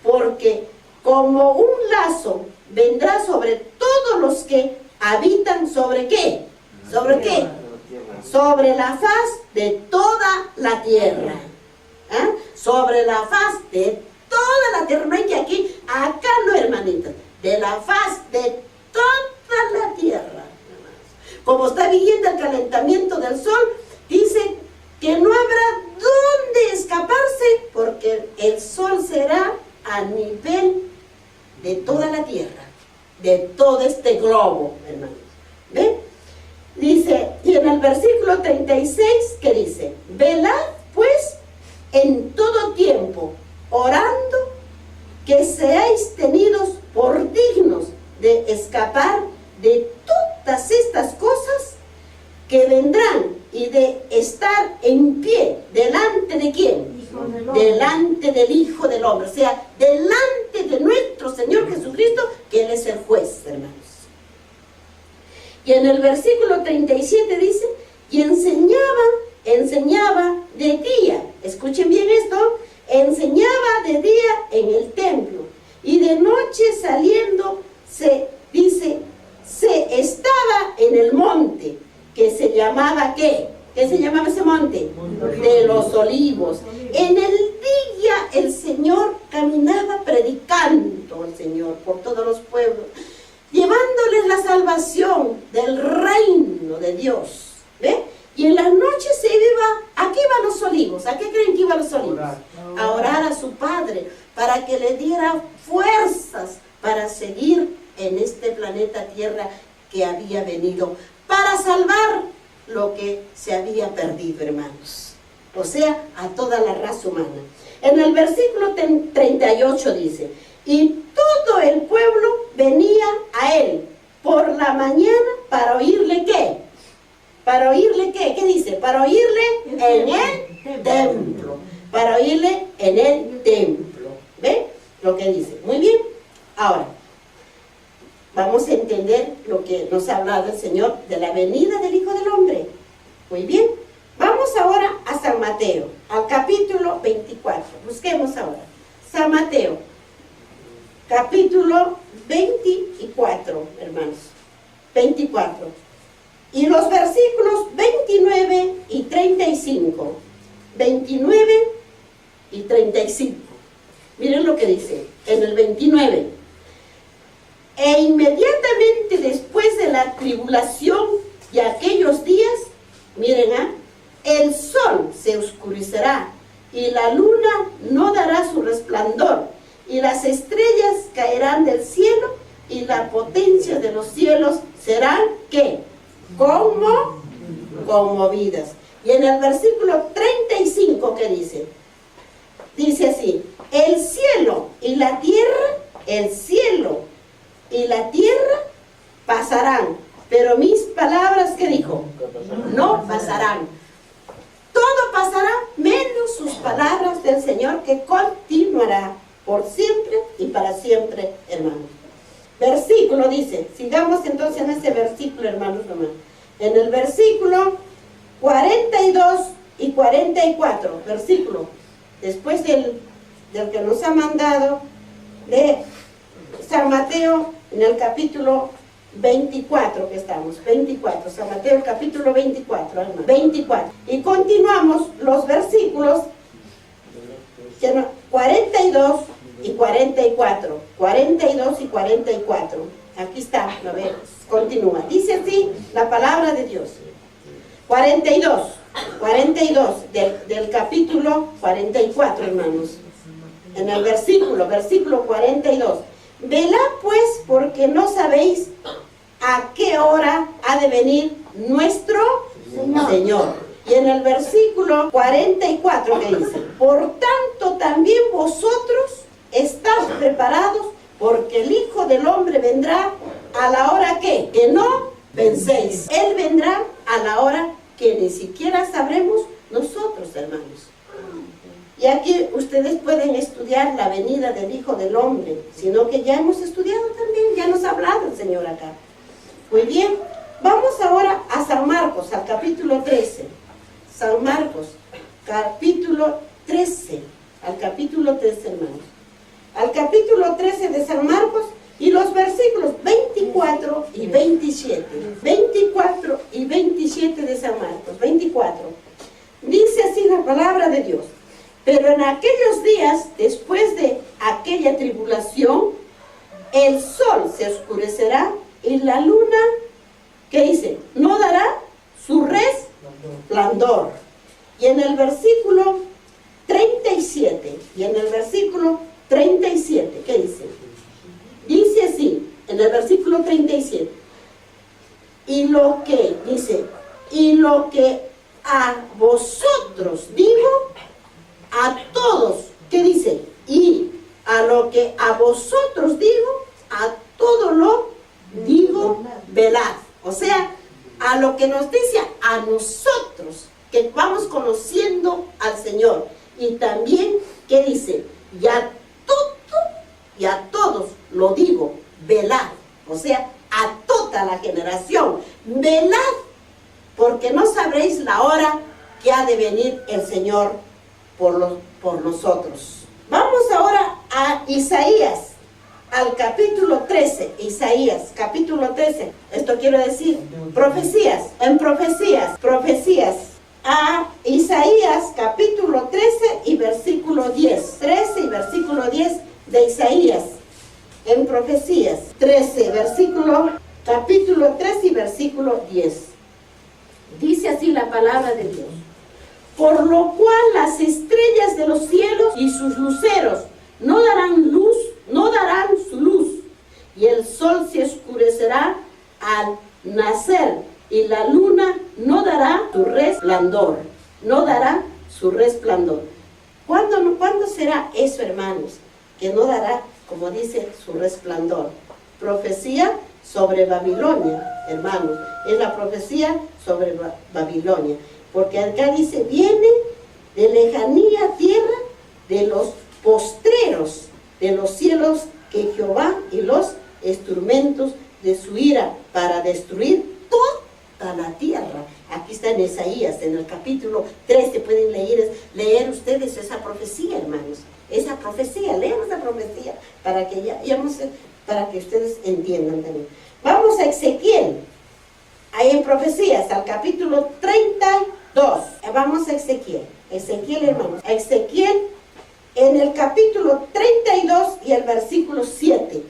porque como un lazo vendrá sobre todos los que habitan, ¿sobre qué? ¿Sobre qué? Sobre la faz de toda la tierra. ¿Eh? Sobre la faz de toda la tierra. No hay que aquí, acá no, hermanitas. De la faz de toda la tierra. Como está viviendo el calentamiento del sol, dice que no habrá dónde escaparse, porque el sol será a nivel de toda la tierra, de todo este globo, hermanos. ¿Ven? Dice, y en el versículo 36, ¿qué dice? Velad pues en todo tiempo, orando, que seáis tenidos por dignos de escapar de todas estas cosas que vendrán, y de estar en pie delante de ¿quién? Delante del Hijo del Hombre, o sea, delante de nuestro Señor Jesucristo, que Él es el juez, hermanos. Y en el versículo 37 dice, y enseñaba de día, escuchen bien esto, enseñaba de día en el templo, y de noche saliendo, se estaba en el monte, que se llamaba, ¿qué? ¿Qué se llamaba ese monte? De los Olivos. En el día el Señor caminaba predicando al Señor por todos los pueblos, llevándoles la salvación del reino de Dios. ¿Ve? Y en la noche se iba, ¿a qué iban los olivos? ¿A qué creen que iban los olivos? A orar a su Padre, para que le diera fuerzas para seguir en este planeta Tierra que había venido, para salvar lo que se había perdido, hermanos. O sea, a toda la raza humana. En el versículo 38 dice, y todo el pueblo venía a él por la mañana para oírle, ¿qué? ¿Para oírle qué? ¿Qué dice? Para oírle en el templo. Para oírle en el templo. ¿Ve lo que dice? Muy bien. Ahora, vamos a entender lo que nos ha hablado el Señor de la venida del Hijo del Hombre. Muy bien. Vamos ahora a San Mateo, al capítulo 24. Busquemos ahora. San Mateo, capítulo 24, hermanos. 24. Y los versículos 29 y 35. 29 y 35. Miren lo que dice en el 29. E inmediatamente después de la tribulación y aquellos días, miren, el sol se oscurecerá y la luna no dará su resplandor y las estrellas caerán del cielo y la potencia de los cielos serán, ¿qué? Conmovidas. Y en el versículo 35, ¿qué dice? Dice así: el cielo y la tierra pasarán, pero mis palabras, ¿qué dijo? No pasarán. Todo pasará menos sus palabras del Señor, que continuará por siempre y para siempre, hermanos. Versículo dice, sigamos entonces en este versículo, hermanos. En el versículo 42 y 44, versículo, después del que nos ha mandado de San Mateo, en el capítulo 24 que estamos, 24, San Mateo, el capítulo 24, hermano, 24. Y continuamos los versículos 42 y 44, 42 y 44. Aquí está, a ver, continúa. Dice así la palabra de Dios. 42 del capítulo 44, hermanos. En el versículo 42. Velad pues, porque no sabéis a qué hora ha de venir nuestro Señor. Y en el versículo 44, ¿qué dice? Por tanto, también vosotros estáis preparados, porque el Hijo del Hombre vendrá a la hora que no penséis. Él vendrá a la hora que ni siquiera sabremos nosotros, hermanos. Y aquí ustedes pueden estudiar la venida del Hijo del Hombre, sino que ya hemos estudiado también, ya nos ha hablado el Señor acá. Muy bien, vamos ahora a San Marcos, al capítulo 13. San Marcos, capítulo 13, al capítulo 13, hermanos. Al capítulo 13 de San Marcos y los versículos 24 y 27. 24 y 27 de San Marcos, 24. Dice así la palabra de Dios. Pero en aquellos días, después de aquella tribulación, el sol se oscurecerá y la luna, ¿qué dice? No dará su resplandor. Y en el versículo 37, ¿qué dice? Dice así, en el versículo 37, y lo que a vosotros digo, a todos, ¿qué dice? Y a lo que a vosotros digo, a todo lo digo, velad. O sea, a lo que nos dice a nosotros, que vamos conociendo al Señor. Y también, ¿qué dice? Y a todos lo digo, velad. O sea, a toda la generación, velad, porque no sabréis la hora que ha de venir el Señor por nosotros. Vamos ahora a Isaías, al capítulo 13. Isaías, capítulo 13. Esto quiere decir profecías. Profecías. A Isaías, capítulo 13 y versículo 10. 13 y versículo 10 de Isaías. En profecías. 13, capítulo 13 y versículo 10. Dice así la palabra de Dios. Por lo cual las estrellas de los cielos y sus luceros no darán su luz, y el sol se oscurecerá al nacer, y la luna no dará su resplandor. ¿Cuándo será eso, hermanos? Que no dará, como dice, su resplandor. Profecía sobre Babilonia, hermanos. Es la profecía sobre Babilonia. Porque acá dice, viene de lejanía tierra de los postreros de los cielos que Jehová y los instrumentos de su ira para destruir toda la tierra. Aquí está en Isaías, en el capítulo 13, pueden leer ustedes esa profecía, hermanos. Esa profecía, leemos la profecía para que para que ustedes entiendan también. Vamos a Ezequiel, ahí en profecías, al capítulo 32. Vamos a Ezequiel, hermanos. Ezequiel en el capítulo 32 y el versículo 7.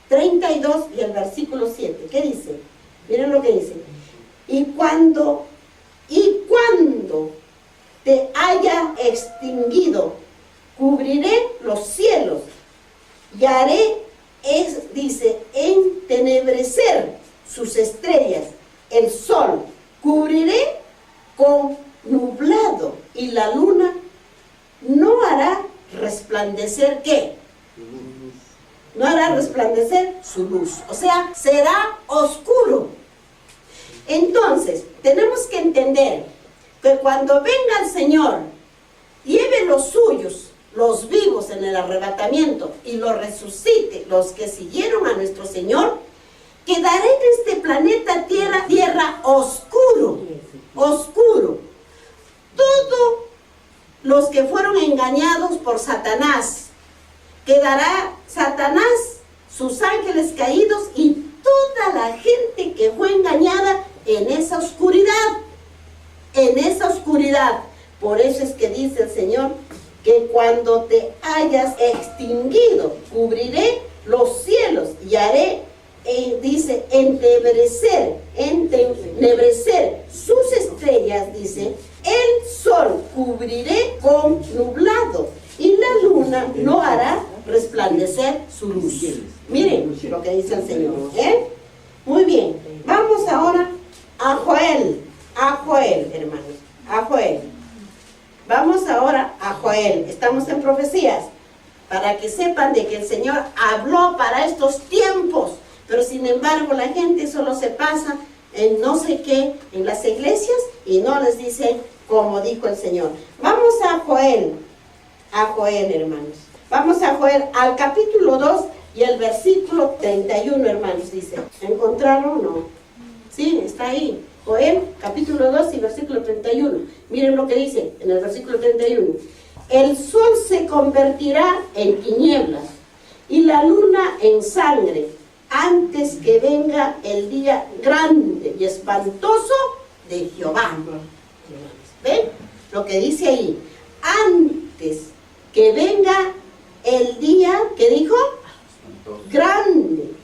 32 y el versículo 7. ¿Qué dice? Miren lo que dice. Y cuando te haya extinguido, cubriré los cielos y haré, dice, entenebrecer sus estrellas, el sol, cubriré con nublado y la luna no hará resplandecer, ¿qué? No hará resplandecer su luz, o sea, será oscuro. Entonces, tenemos que entender que cuando venga el Señor, lleve los suyos, los vivos en el arrebatamiento, y los resucite, los que siguieron a nuestro Señor, quedará en este planeta tierra oscuro, oscuro. Todos los que fueron engañados por Satanás, quedará Satanás, sus ángeles caídos y toda la gente que fue engañada en esa oscuridad, Por eso es que dice el Señor que cuando te hayas extinguido, cubriré los cielos y haré, dice, entenebrecer sus estrellas, dice, el sol cubriré con nublado y la luna no hará resplandecer su luz. Miren lo que dice el Señor, Muy bien, vamos ahora a Joel, hermanos, a Joel. Vamos ahora a Joel, estamos en profecías, para que sepan de que el Señor habló para estos tiempos, pero sin embargo la gente solo se pasa en no sé qué, en las iglesias, y no les dice como dijo el Señor. Vamos a Joel, hermanos. Vamos a Joel al capítulo 2 y el versículo 31, hermanos, dice. ¿Encontraron o no? Sí, está ahí. Joel, capítulo 2 y versículo 31. Miren lo que dice en el versículo 31. El sol se convertirá en tinieblas y la luna en sangre antes que venga el día grande y espantoso de Jehová. ¿Ven? Lo que dice ahí. Antes que venga el día, ¿qué dijo? Grande,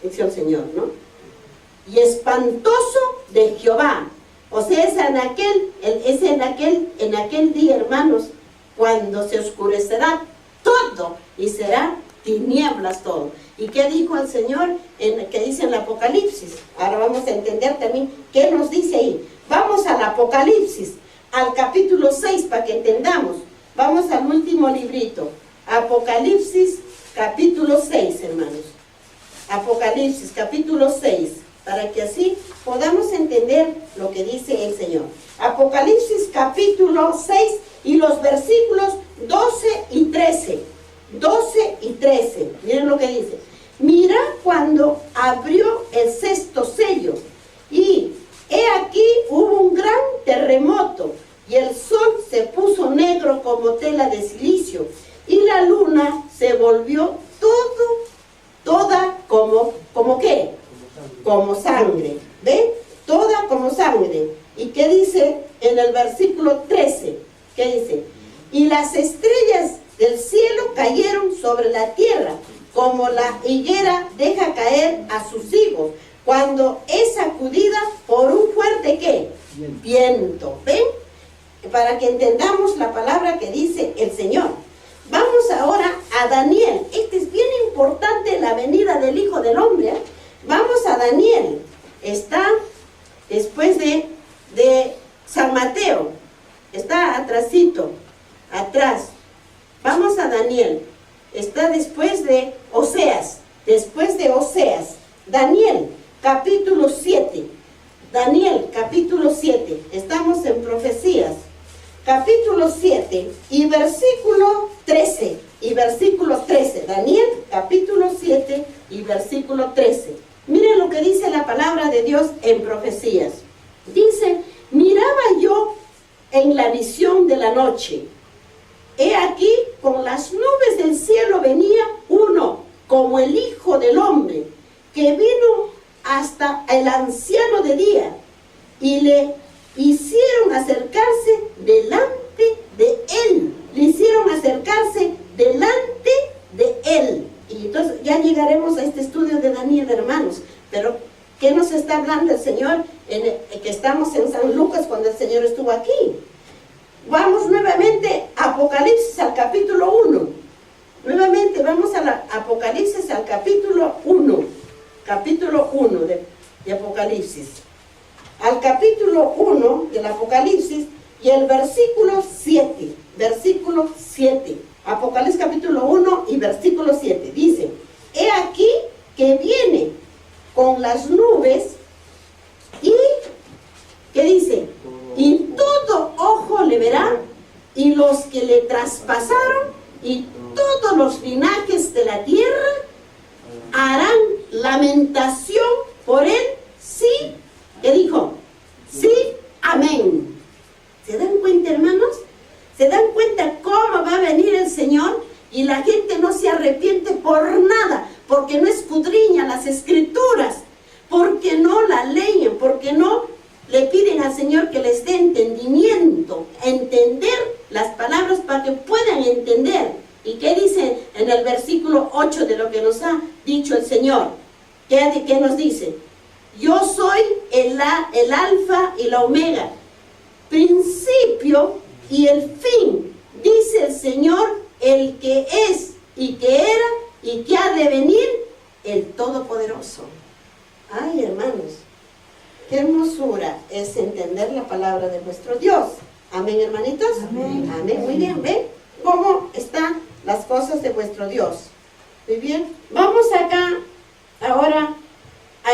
dice el Señor, ¿no? Y espantoso de Jehová. O sea, es en aquel día, hermanos, cuando se oscurecerá todo y será tinieblas todo. ¿Y qué dijo el Señor? Que dice en el Apocalipsis. Ahora vamos a entender también qué nos dice ahí. Vamos al Apocalipsis, al capítulo 6, para que entendamos. Vamos al último librito. Apocalipsis, capítulo 6, hermanos. Apocalipsis, capítulo 6. Para que así podamos entender lo que dice el Señor. Apocalipsis capítulo 6 y los versículos 12 y 13. 12 y 13. Miren lo que dice. Mira cuando abrió el sexto sello y he aquí hubo un gran terremoto y el sol se puso negro como tela de silicio y la luna se volvió toda como ¿qué? Como sangre, ¿ven? Toda como sangre. ¿Y qué dice en el versículo 13? ¿Qué dice? Y las estrellas del cielo cayeron sobre la tierra, como la higuera deja caer a sus higos, cuando es sacudida por un fuerte, ¿qué? Viento. ¿Ven? Para que entendamos la palabra que dice el Señor. Vamos ahora a Daniel. Este es bien importante, la venida del Hijo del Hombre, Vamos a Daniel, está después de San Mateo, está atrásito, atrás. Vamos a Daniel, está después de Oseas, Daniel, capítulo 7, estamos en profecías, capítulo 7 y versículo 13, y versículo 13. Daniel capítulo 7 y versículo 13. Miren lo que dice la palabra de Dios en profecías. Dice, miraba yo en la visión de la noche. He aquí, con las nubes del cielo venía uno, como el Hijo del Hombre, que vino hasta el anciano de día, y le hicieron acercarse delante de él. Le hicieron acercarse delante de él. Y entonces ya llegaremos a este estudio de Daniel, hermanos. Pero, ¿qué nos está hablando el Señor? Que estamos en San Lucas cuando el Señor estuvo aquí. Vamos nuevamente a Apocalipsis al capítulo 1. Nuevamente vamos a Apocalipsis al capítulo 1. Capítulo 1 de Apocalipsis. Al capítulo 1 del Apocalipsis y el versículo 7. Versículo 7. Apocalipsis capítulo 1 y versículo 7. Dice, he aquí que viene con las nubes y, ¿qué dice? Y todo ojo le verá, y los que le traspasaron, y todos los linajes de la tierra harán lamentación por él. Sí, ¿qué dijo? Sí, amén. ¿Se dan cuenta, hermanos? ¿Se dan cuenta cómo va a venir el Señor? Y la gente no se arrepiente por nada, porque no escudriñan las escrituras, porque no la leen, porque no le piden al Señor que les dé entendimiento, entender las palabras para que puedan entender. ¿Y qué dice en el versículo 8 de lo que nos ha dicho el Señor? ¿Qué nos dice? Yo soy el alfa y la omega, principio y el fin, dice el Señor, el que es y que era y que ha de venir, el Todopoderoso. Ay, hermanos, qué hermosura es entender la palabra de nuestro Dios. Amén, hermanitos. Amén. Amén. Muy bien, ¿ven cómo están las cosas de vuestro Dios? Muy bien. Vamos acá ahora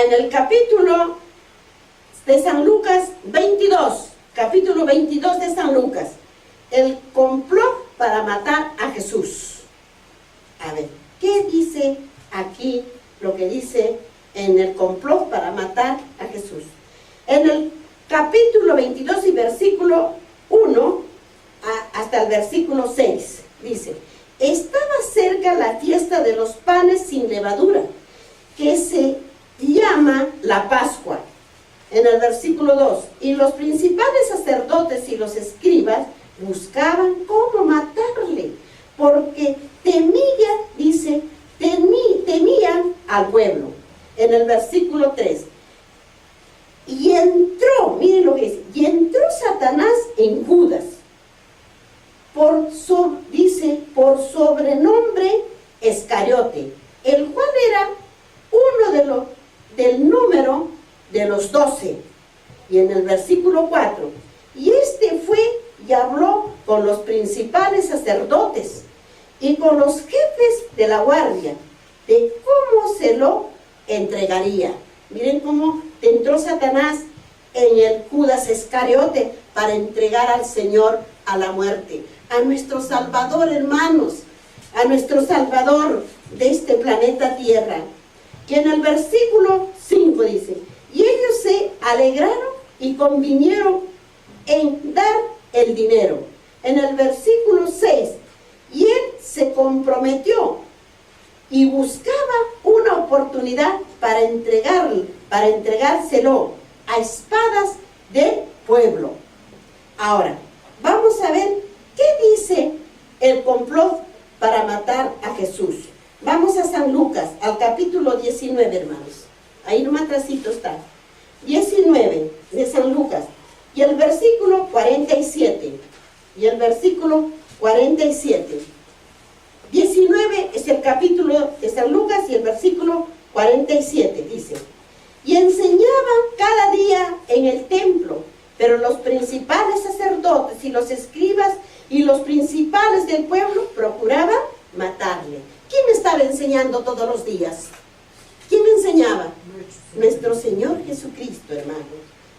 en el capítulo de San Lucas 22. Capítulo 22 de San Lucas. El complot para matar a Jesús. A ver, ¿qué dice aquí lo que dice en el complot para matar a Jesús? En el capítulo 22 y versículo 1 hasta el versículo 6 dice, estaba cerca la fiesta de los panes sin levadura, que se llama la Pascua. En el versículo 2, y los principales sacerdotes y los escribas buscaban cómo matarle, porque temían al pueblo. En el versículo 3, y entró, miren lo que dice, y entró Satanás en Judas, por sobrenombre Iscariote, el cual era uno del número de los 12. Y en el versículo 4, y este fue y habló con los principales sacerdotes y con los jefes de la guardia de cómo se lo entregaría. Miren cómo entró Satanás en el Judas Iscariote para entregar al Señor a la muerte, a nuestro Salvador, hermanos, a nuestro Salvador de este planeta Tierra. Que en el versículo 5 dice, y ellos se alegraron y convinieron en dar el dinero. En el versículo 6, y él se comprometió y buscaba una oportunidad para entregárselo a espadas del pueblo. Ahora, vamos a ver qué dice el complot para matar a Jesús. Vamos a San Lucas, al capítulo 19, hermanos. Ahí nomás atrásito está. 19 de San Lucas. Y el versículo 47. Y el versículo 47. 19 es el capítulo de San Lucas y el versículo 47 dice, y enseñaba cada día en el templo, pero los principales sacerdotes y los escribas y los principales del pueblo procuraban matarle. ¿Quién estaba enseñando todos los días? ¿Quién enseñaba? Nuestro Señor Jesucristo, hermanos.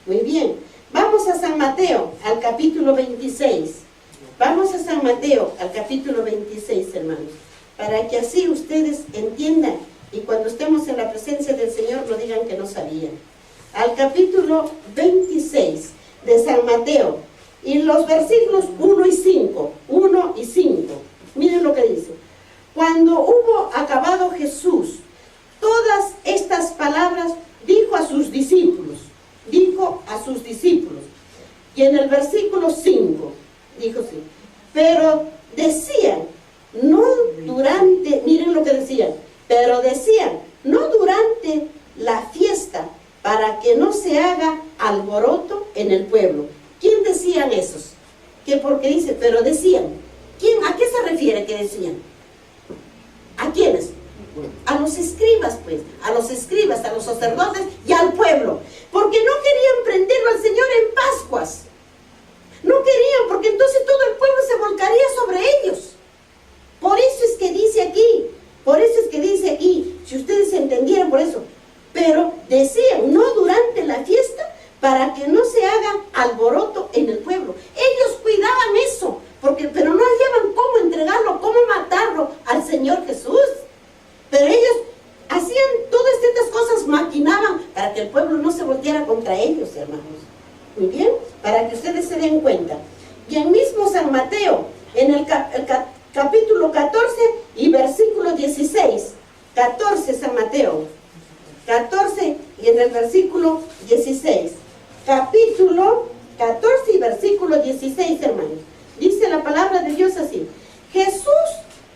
Muy bien. Vamos a San Mateo, al capítulo 26. Vamos a San Mateo, al capítulo 26, hermanos. para que así ustedes entiendan y cuando estemos en la presencia del Señor no digan que no sabían. Al capítulo 26 de San Mateo, y los versículos 1 y 5, 1 y 5, miren lo que dice. Cuando hubo acabado Jesús todas estas palabras, dijo a sus discípulos, y en el versículo 5, dijo así, pero decían, no durante, miren lo que decían, pero decían, no durante la fiesta, para que no se haga alboroto en el pueblo. ¿Quién decían esos? Que porque dice, pero decían, ¿quién? ¿A qué se refiere que decían? ¿A quiénes? A los escribas, pues, a los escribas, a los sacerdotes y al pueblo, porque no querían prenderlo al Señor en Pascuas. No querían, porque entonces todo el pueblo se volcaría sobre ellos. Por eso es que dice aquí, si ustedes entendieran por eso, pero decían, no durante la fiesta, para que no se haga alboroto en el pueblo. Ellos cuidaban eso, pero no hallaban cómo entregarlo, cómo matarlo al Señor Jesús. Pero ellos hacían todas estas cosas, maquinaban para que el pueblo no se volteara contra ellos, hermanos. Muy bien, para que ustedes se den cuenta. Y en mismo San Mateo, en el capítulo 14 y versículo 16, 14 San Mateo, 14 y en el versículo 16, capítulo 14 y versículo 16, hermanos, dice la palabra de Dios así: Jesús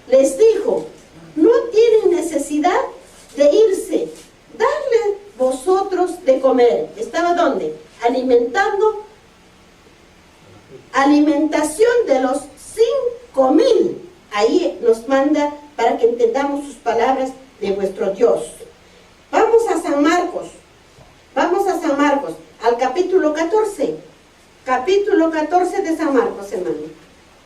les dijo, no tienen necesidad de irse, darle vosotros de comer. ¿Estaba dónde? Alimentación de los 5,000. Ahí nos manda para que entendamos sus palabras de vuestro Dios. Vamos a San Marcos, al capítulo 14 de San Marcos, hermano.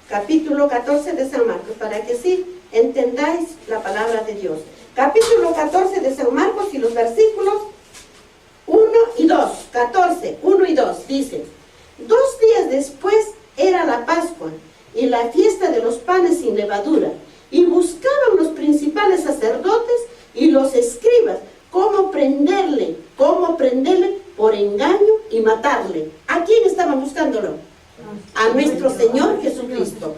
Capítulo 14 de San Marcos, para que sí entendáis la palabra de Dios. Capítulo 14 de San Marcos y los versículos 1 y 2, 14, 1 y 2, dice: 2 días después era la Pascua y la fiesta de los panes sin levadura, y buscaban los principales sacerdotes y los escribas cómo prenderle por engaño y matarle. ¿A quién estaban buscándolo? A nuestro Señor Jesucristo,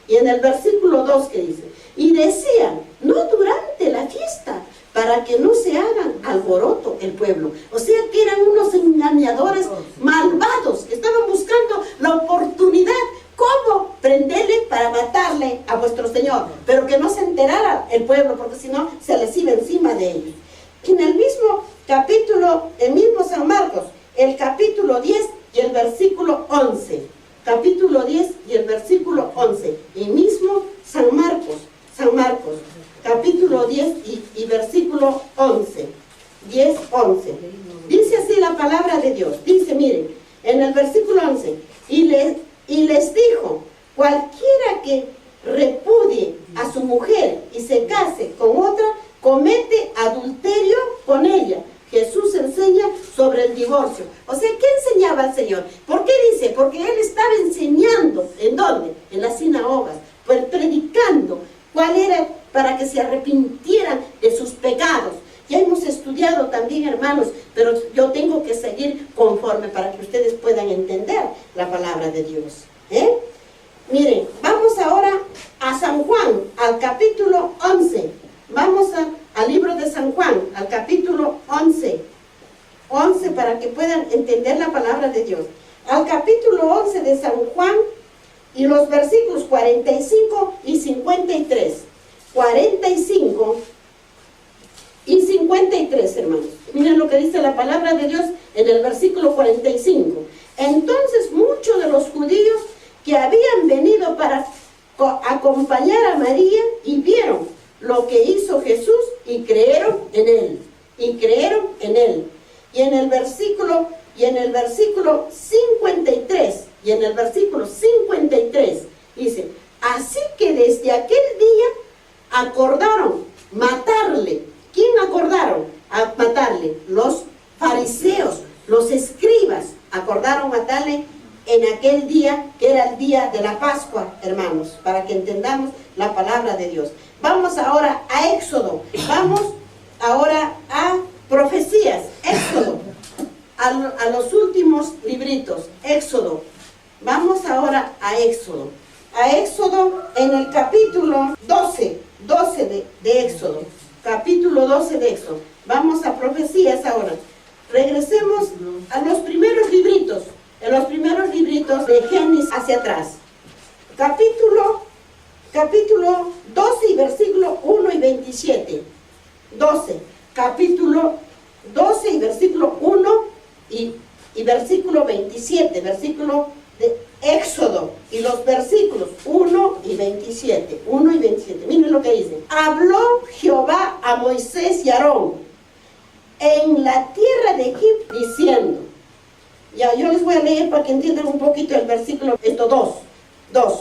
Y en el versículo 2 que dice, y decían, no durante la fiesta, para que no se hagan alboroto el pueblo. O sea que eran unos engañadores malvados, que estaban buscando la oportunidad, cómo prenderle para matarle a vuestro Señor, pero que no se enterara el pueblo, porque si no se les iba encima de ellos. En el mismo capítulo, el mismo San Marcos, el capítulo 10 y el versículo 11, capítulo 10 y el versículo 11, y mismo San Marcos, capítulo 10 y versículo 11, 10, 11, dice así la palabra de Dios, dice, miren, en el versículo 11, y les dijo, cualquiera que repudie a su mujer y se case con otra, comete adulterio con ella. Jesús enseña sobre el divorcio. O sea, ¿qué enseñaba el Señor? ¿Por qué dice? Porque Él estaba enseñando. ¿En dónde? En las sinagogas. Pues predicando. ¿Cuál era? Para que se arrepintieran de sus pecados. Ya hemos estudiado también, hermanos, pero yo tengo que seguir conforme para que ustedes puedan entender la palabra de Dios. Miren, vamos ahora a San Juan, al capítulo 11. Vamos al libro de San Juan, al capítulo 11. 11 para que puedan entender la palabra de Dios. Al capítulo 11 de San Juan y los versículos 45 y 53. 45 y 53, hermanos. Miren lo que dice la palabra de Dios en el versículo 45. Entonces muchos de los judíos que habían venido para acompañar a María y vieron lo que hizo Jesús y creyeron en Él. Y en el versículo 53 dice, así que desde aquel día acordaron matarle. ¿Quién acordaron a matarle? Los fariseos, los escribas acordaron matarle en aquel día, que era el día de la Pascua, hermanos, para que entendamos la palabra de Dios. Vamos ahora a Éxodo, vamos ahora a profecías, Éxodo, a los últimos libritos, Éxodo. Vamos ahora a Éxodo en el capítulo 12 de Éxodo, capítulo 12 de Éxodo. Vamos a profecías ahora. Regresemos a los primeros libritos, en los primeros libritos de Génesis hacia atrás. Capítulo 12 y versículo 1 y 27. 12, capítulo 12 y versículo 1 y versículo 27, versículo de Éxodo, y los versículos 1 y 27. Miren lo que dice. Habló Jehová a Moisés y Aarón en la tierra de Egipto, diciendo, ya yo les voy a leer para que entiendan un poquito el versículo 2.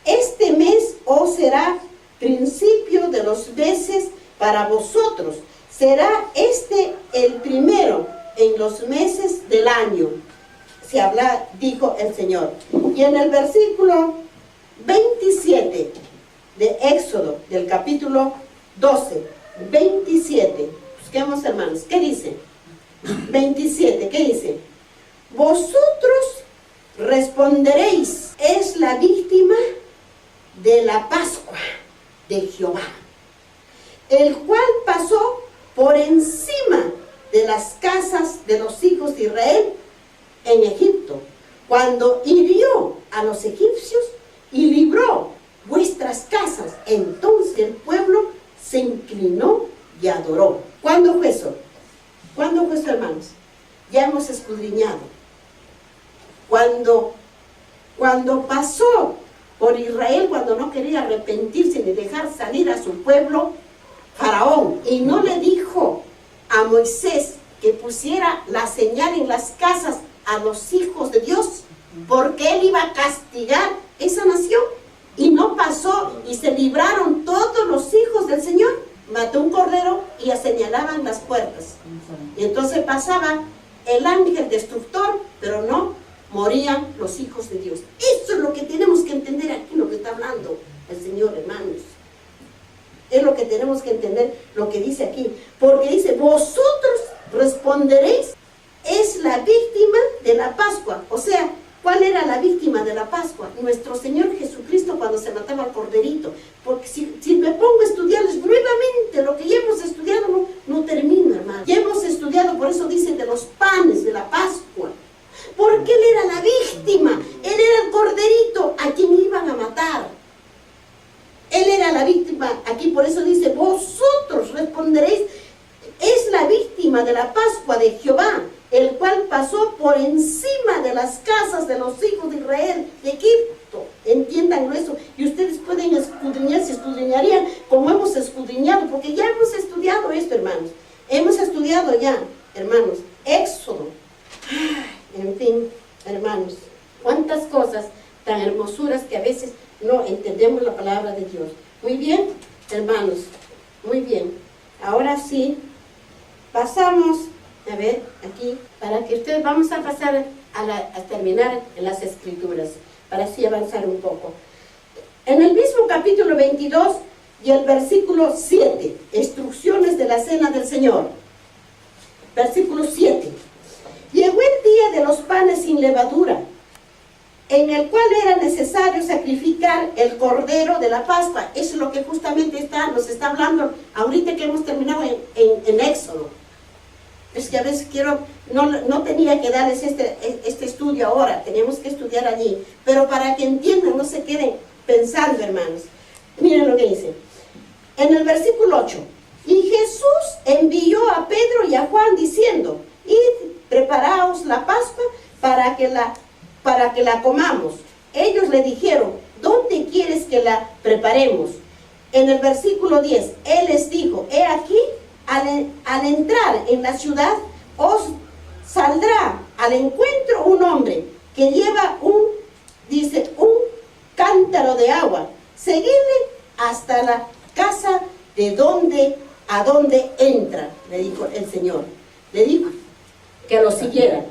Este mes os será principio de los meses para vosotros, será este el primero en los meses del año. Se habla, dijo el Señor. Y en el versículo 27 de Éxodo, del capítulo 12, 27, busquemos, hermanos, ¿qué dice? 27, ¿qué dice? Vosotros responderéis, es la víctima de la Pascua de Jehová, el cual pasó por encima de las casas de los hijos de Israel en Egipto, cuando hirió a los egipcios y libró vuestras casas. Entonces el pueblo se inclinó y adoró. ¿Cuándo fue eso? ¿Cuándo fue eso, hermanos? Ya hemos escudriñado. Cuando pasó por Israel, cuando no quería arrepentirse ni dejar salir a su pueblo, Faraón, y no le dijo a Moisés que pusiera la señal en las casas a los hijos de Dios, porque él iba a castigar esa nación, y no pasó, y se libraron todos los hijos del Señor. Mató un cordero y señalaban las puertas, y entonces pasaba el ángel destructor, pero no morían los hijos de Dios. Eso es lo que tenemos que entender aquí, lo que está hablando el Señor, hermanos. Es lo que tenemos que entender, lo que dice aquí, porque dice, vosotros responderéis, es la víctima de la Pascua. O sea, ¿cuál era la víctima de la Pascua? Nuestro Señor Jesucristo, cuando se mataba al corderito. Porque si me pongo a estudiarles nuevamente lo que ya hemos estudiado, no termino, hermano. Ya hemos estudiado, por eso dicen de los panes de la Pascua, porque él era la víctima, él era el corderito a quien iban a matar. Él era la víctima aquí, por eso dice, vosotros responderéis, es la víctima de la Pascua de Jehová, el cual pasó por encima de las casas de los hijos de Israel, de Egipto. Entiendan eso, y ustedes pueden escudriñar, si escudriñarían como hemos escudriñado, porque ya hemos estudiado esto, hermanos. Hemos estudiado ya, hermanos, Éxodo. En fin, hermanos, cuántas cosas tan hermosuras que a veces no entendemos la palabra de Dios. Muy bien, hermanos, muy bien. Ahora sí, pasamos, a ver, aquí, para que ustedes, vamos a pasar a terminar en las Escrituras, para así avanzar un poco. En el mismo capítulo 22 y el versículo 7, instrucciones de la cena del Señor. Versículo 7. Llegó el día de los panes sin levadura, en el cual era necesario sacrificar el cordero de la Pascua. Eso es lo que justamente nos está hablando ahorita que hemos terminado en Éxodo. Es que a veces no tenía que darles este estudio ahora, teníamos que estudiar allí, pero para que entiendan, no se queden pensando, hermanos. Miren lo que dice, en el versículo 8, y Jesús envió a Pedro y a Juan diciendo, id, preparaos la Pascua para que la comamos. Ellos le dijeron, ¿dónde quieres que la preparemos? En el versículo 10, él les dijo, he aquí, al entrar en la ciudad, os saldrá al encuentro un hombre que lleva un cántaro de agua. Seguidle hasta la casa a donde entra, le dijo el Señor. Le dijo que lo siguiera.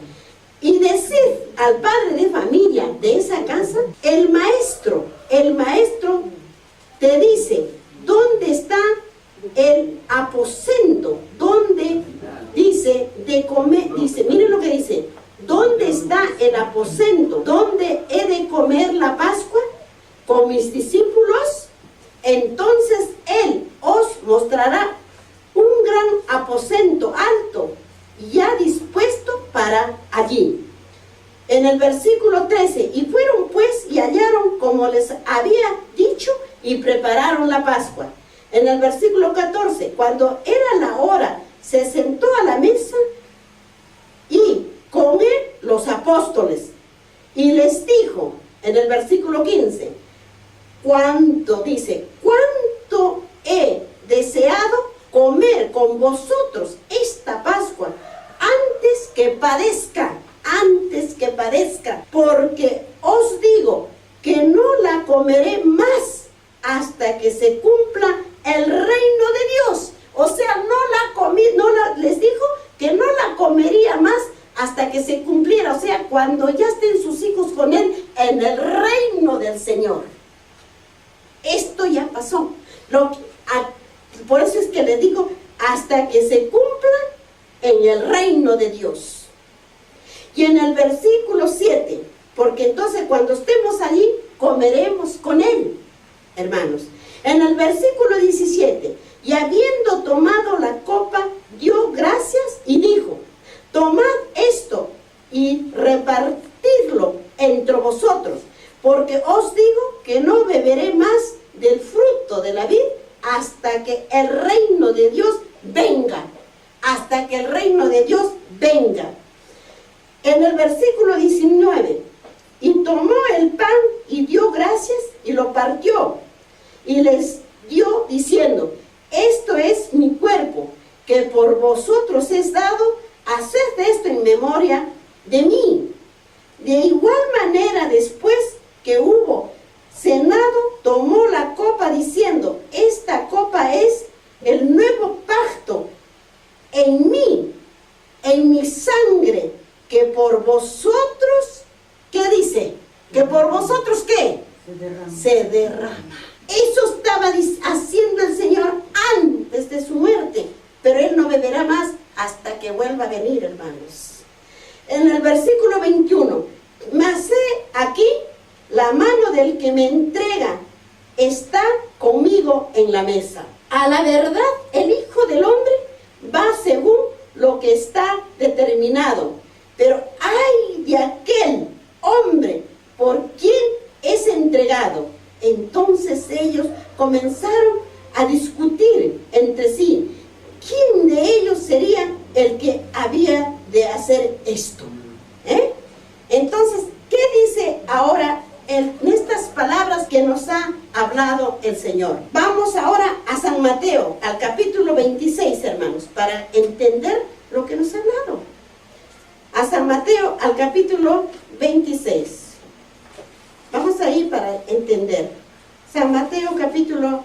Y decid al padre de familia de esa casa, el maestro te dice, ¿dónde está el aposento? ¿Dónde dice de comer? Dice, miren lo que dice, ¿dónde está el aposento? ¿Dónde he de comer la Pascua con mis discípulos? Entonces Él os mostrará un gran aposento alto, ya dispuesto para allí. En el versículo 13, y fueron pues y hallaron como les había dicho y prepararon la Pascua. En el versículo 14, cuando era la hora, se sentó a la mesa y con él los apóstoles y les dijo, en el versículo 15, cuánto he deseado comer con vosotros esta Pascua antes que padezca, porque os digo que no la comeré más hasta que se cumpla el reino de Dios. O sea, les dijo que no la comería más hasta que se cumpliera, o sea, cuando ya estén sus hijos con él en el reino del Señor. Esto ya pasó. Por eso es que les digo, hasta que se cumpla en el reino de Dios. Y en el versículo 7, porque entonces cuando estemos allí, comeremos con él, hermanos. En el versículo 17, y habiendo tomado la copa, dio gracias y dijo, tomad esto y repartidlo entre vosotros, porque os digo que no beberé más del fruto de la vid hasta que el reino de Dios venga. Hasta que el reino de Dios venga. En el versículo 19, y tomó el pan y dio gracias y lo partió y les dio diciendo, esto es mi cuerpo que por vosotros es dado, haced esto en memoria de mí. De igual manera, después que hubo cenado, tomó la copa diciendo, esta copa es el nuevo pacto en mí, en mi sangre, que por vosotros, ¿qué dice? Que por vosotros, ¿qué? Se derrama. Eso estaba haciendo el Señor antes de su muerte, pero Él no beberá más hasta que vuelva a venir, hermanos. En el versículo 21, mas he aquí la mano del que me entrega está conmigo en la mesa. A la verdad, el Hijo del Hombre va según lo que está determinado, pero ay de aquel hombre por quien es entregado. Entonces ellos comenzaron a discutir entre sí, ¿quién de ellos sería el que había de hacer esto? Entonces, ¿qué dice ahora en estas palabras que nos ha hablado el Señor? Vamos ahora a San Mateo, al capítulo 26, hermanos, para entender lo que nos ha hablado. A San Mateo, al capítulo 26. Vamos a ir para entender. San Mateo, capítulo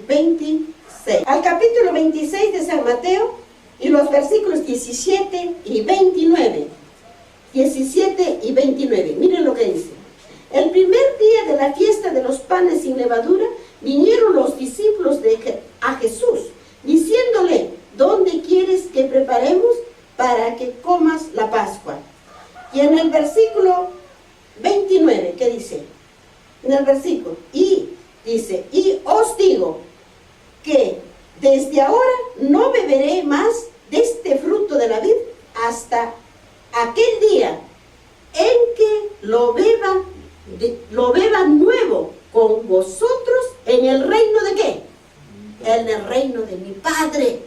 26. Al capítulo 26 de San Mateo, y los versículos 17 y 29. 17 y 29. Miren lo que dice. El primer día de la fiesta de los panes sin levadura, vinieron los discípulos a Jesús, diciéndole, ¿dónde quieres que preparemos para que comas la Pascua? Y en el versículo 29, ¿qué dice? En el versículo, dice, y os digo que desde ahora no beberé más de este fruto de la vid hasta aquel día en que lo beba nuevo con vosotros en el reino de ¿qué? En el reino de mi Padre.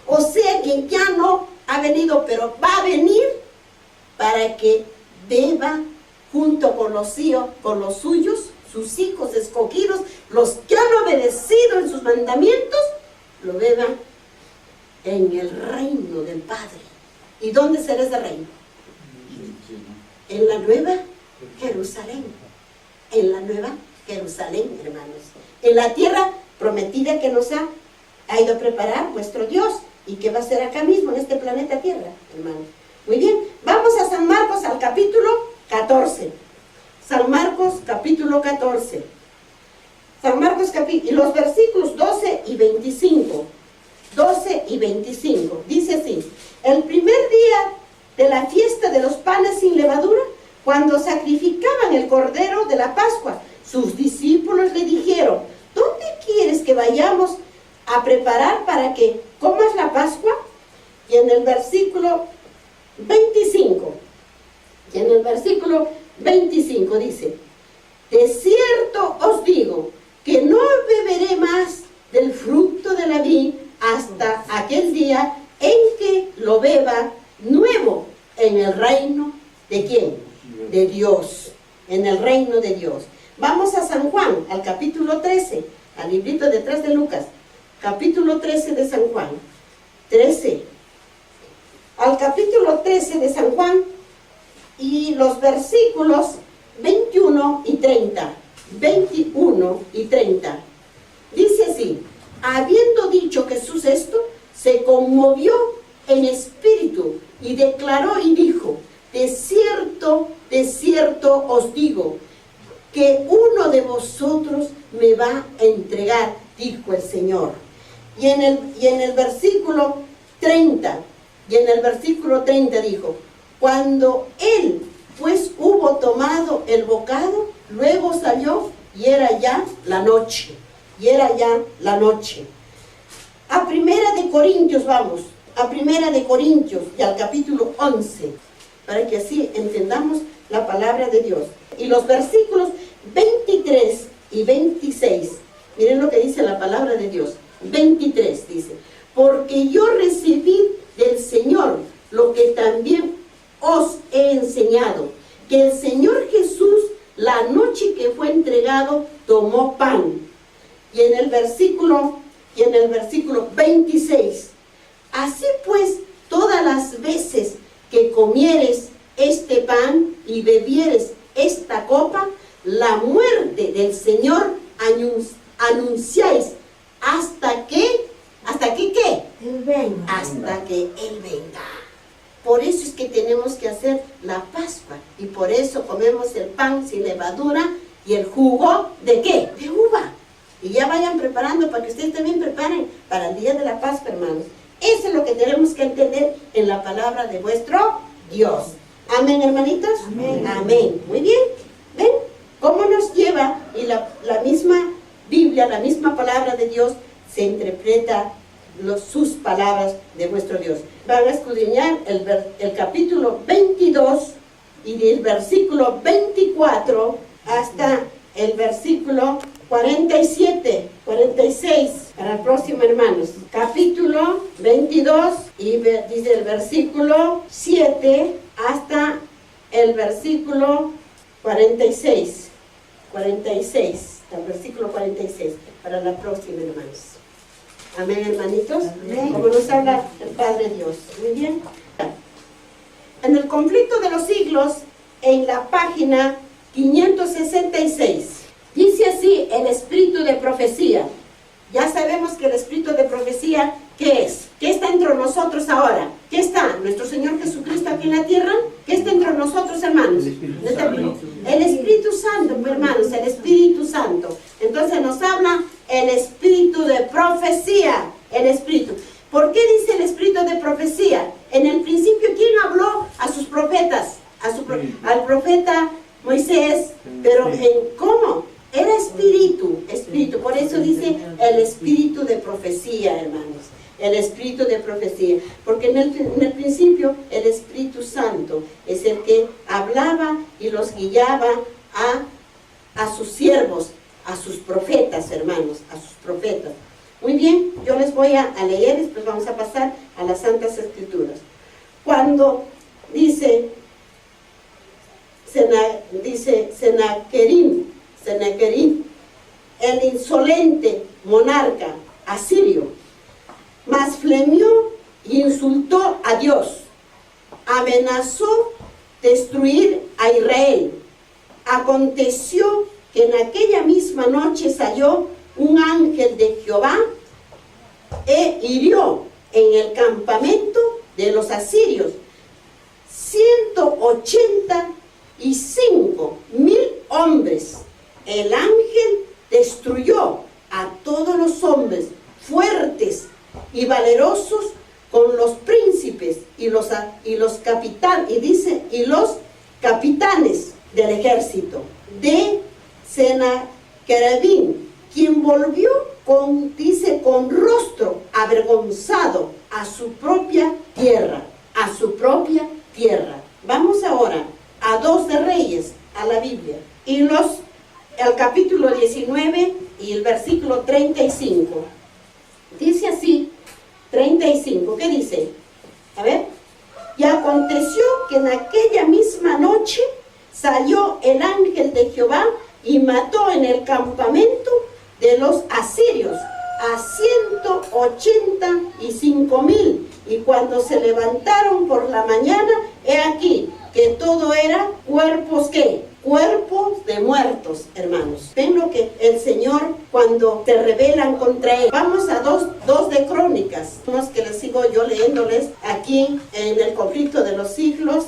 O sea que ya no ha venido, pero va a venir para que beba junto con los suyos, sus hijos escogidos, los que han obedecido en sus mandamientos, lo beban en el reino del Padre. ¿Y dónde será ese reino? En la nueva Jerusalén. En la nueva Jerusalén, hermanos. En la tierra prometida que nos ha ido a preparar vuestro Dios y que va a ser acá mismo, en este planeta Tierra, hermanos. Muy bien, vamos a San Marcos, al capítulo 14. San Marcos capítulo 14. San Marcos y los versículos 12 y 25. 12 y 25. Dice así: el primer día de la fiesta de los panes sin levadura, cuando sacrificaban el cordero de la Pascua, sus discípulos le dijeron: ¿dónde quieres que vayamos a preparar para que comas la Pascua? Y en el versículo 25, dice: de cierto os digo que no beberé más del fruto de la vid hasta aquel día en que lo beba nuevo en el reino de ¿quién? De Dios, en el reino de Dios. Vamos a San Juan, al capítulo 13, al librito detrás de Lucas, capítulo 13 de San Juan, 13, al capítulo 13 de San Juan, y los versículos 21 y 30, 21 y 30, dice así: habiendo dicho Jesús esto, se conmovió en espíritu y declaró y dijo: de cierto os digo, que uno de vosotros me va a entregar, dijo el Señor. Y en el versículo 30, dijo: cuando él pues hubo tomado el bocado, luego salió y era ya la noche. A Primera de Corintios vamos, a Primera de Corintios y al capítulo 11, para que así entendamos la palabra de Dios. Y los versículos 23 y 26, miren lo que dice la palabra de Dios. 23 dice: porque yo recibí del Señor lo que también os he enseñado, que el Señor Jesús, la noche que fue entregado, tomó pan. Y en el versículo 26, así pues, todas las veces que comieres este pan y bebieres esta copa, la muerte del Señor anunciáis hasta que ¿qué? Él venga. Hasta que Él venga. Por eso es que tenemos que hacer la Pascua, y por eso comemos el pan sin levadura y el jugo ¿de qué? De uva. Y ya vayan preparando para que ustedes también preparen para el día de la Pascua, hermanos. Eso es lo que tenemos que entender en la palabra de vuestro Dios. Amén, hermanitos. Amén. Amén. Muy bien. ¿Ven cómo nos lleva? Y la misma Biblia, la misma palabra de Dios, se interpreta sus palabras de vuestro Dios. Van a escudriñar el capítulo 22 y del versículo 24 hasta el versículo 46 para el próximo, hermanos. Capítulo 22 y dice el versículo 7 hasta el versículo 46, el versículo 46 para la próxima, hermanos. Amén, hermanitos. Amén. Como nos habla el Padre Dios. Muy bien. En el conflicto de los siglos, en la página 566, dice así el espíritu de profecía. Ya sabemos que el espíritu de profecía, ¿qué es? ¿Qué está entre nosotros ahora? ¿Qué está? ¿Nuestro Señor Jesucristo aquí en la tierra? ¿Qué está entre nosotros, hermanos? El Espíritu Santo, hermanos, el Espíritu Santo. Entonces nos habla el espíritu de profecía, el espíritu. ¿Por qué dice el espíritu de profecía? En el principio, ¿quién habló a sus profetas? Al profeta Moisés, pero ¿cómo? Era espíritu. Por eso dice el espíritu de profecía, hermanos. El espíritu de profecía. Porque en el principio el Espíritu Santo es el que hablaba y los guiaba a sus siervos, a sus profetas, hermanos, a sus profetas. Muy bien, yo les voy a leer, después vamos a pasar a las Santas Escrituras. Cuando dice Sennacherib, el insolente monarca asirio, blasfemió e insultó a Dios, amenazó destruir a Israel. Aconteció que en aquella misma noche salió un ángel de Jehová e hirió en el campamento de los asirios 180 y 5.000 hombres. El ángel destruyó a todos los hombres fuertes y valerosos con los príncipes y los capitanes del ejército de Sennacherib, quien volvió con rostro avergonzado a su propia tierra, Vamos ahora a 2 de Reyes, a la Biblia, y el capítulo 19 y el versículo 35. Dice así, 35, ¿qué dice? A ver. Y aconteció que en aquella misma noche salió el ángel de Jehová y mató en el campamento de los asirios a 185.000. Y cuando se levantaron por la mañana, he aquí que todo era cuerpos, ¿qué? Cuerpos de muertos, hermanos. Ven lo que el Señor cuando te rebelan contra él. Vamos a 2 de Crónicas, unos que les sigo yo leyéndoles aquí en el conflicto de los siglos,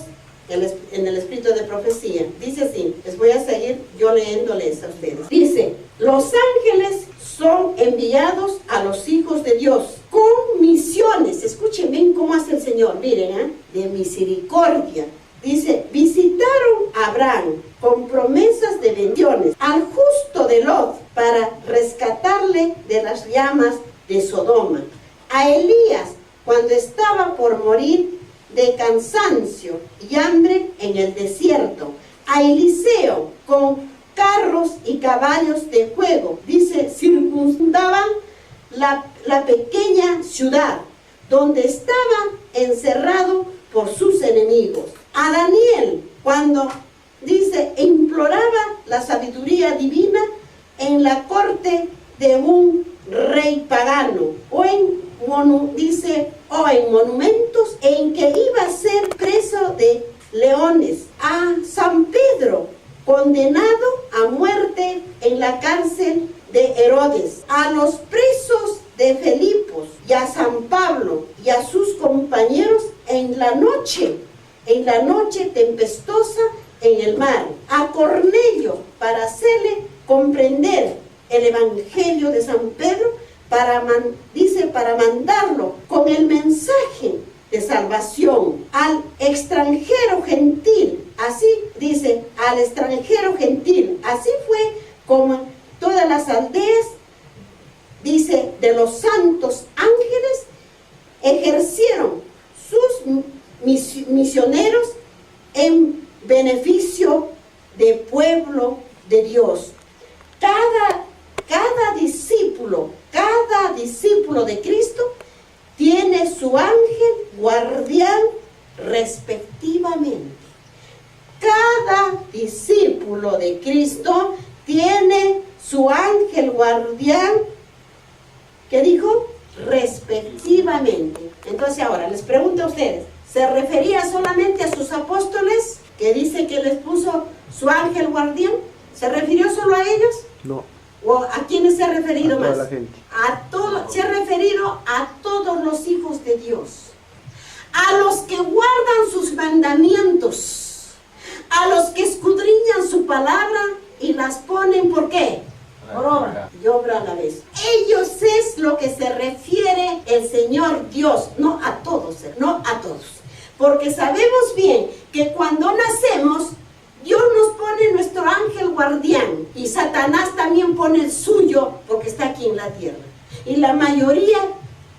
en el espíritu de profecía. Dice así, les voy a seguir yo leyéndoles a ustedes. Dice, los ángeles son enviados a los hijos de Dios con misiones. Escuchen bien cómo hace el Señor, miren, de misericordia. Dice, visitaron a Abraham con promesas de bendiciones, al justo de Lot para rescatarle de las llamas de Sodoma, a Elías cuando estaba por morir de cansancio y hambre en el desierto, a Eliseo con carros y caballos de fuego. Dice, circundaban la pequeña ciudad donde estaba encerrado por sus enemigos. A Daniel, cuando dice, imploraba la sabiduría divina en la corte de un rey pagano, o en monumentos en que iba a ser preso de leones. A San Pedro, condenado a muerte en la cárcel de Herodes. A los presos de Filipos y a San Pablo y a sus compañeros en la noche tempestuosa en el mar. A Cornelio, para hacerle comprender el evangelio de San Pedro, para mandarlo con el mensaje de salvación al extranjero gentil. Así dice, al extranjero gentil. Así fue como todas las aldeas, dice, de los santos ángeles ejercieron sus misioneros en beneficio del pueblo de Dios. Cada discípulo de Cristo tiene su ángel guardián respectivamente. Cada discípulo de Cristo tiene su ángel guardián, ¿qué dijo? Respectivamente. Entonces ahora les pregunto a ustedes, ¿se refería solamente a sus apóstoles, que dice que les puso su ángel guardián? ¿Se refirió solo a ellos? No. ¿O a quiénes se ha referido más? A toda la gente. Se ha referido a todos los hijos de Dios, a los que guardan sus mandamientos, a los que escudriñan su palabra y las ponen, ¿por qué? Por obra y obra a la vez. Ellos es lo que se refiere el Señor Dios, no a todos, porque sabemos bien que cuando nacemos, Dios nos pone nuestro ángel guardián y Satanás también pone el suyo porque está aquí en la tierra. Y la mayoría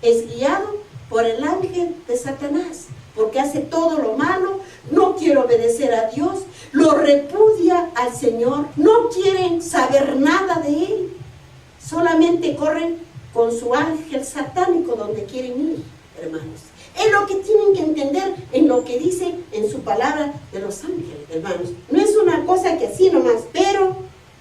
es guiado por el ángel de Satanás porque hace todo lo malo, no quiere obedecer a Dios, lo repudia al Señor, no quieren saber nada de Él, solamente corren con su ángel satánico donde quieren ir, hermanos. Es lo que tienen que entender en lo que dice en su palabra de los ángeles, hermanos. No es una cosa que así nomás, pero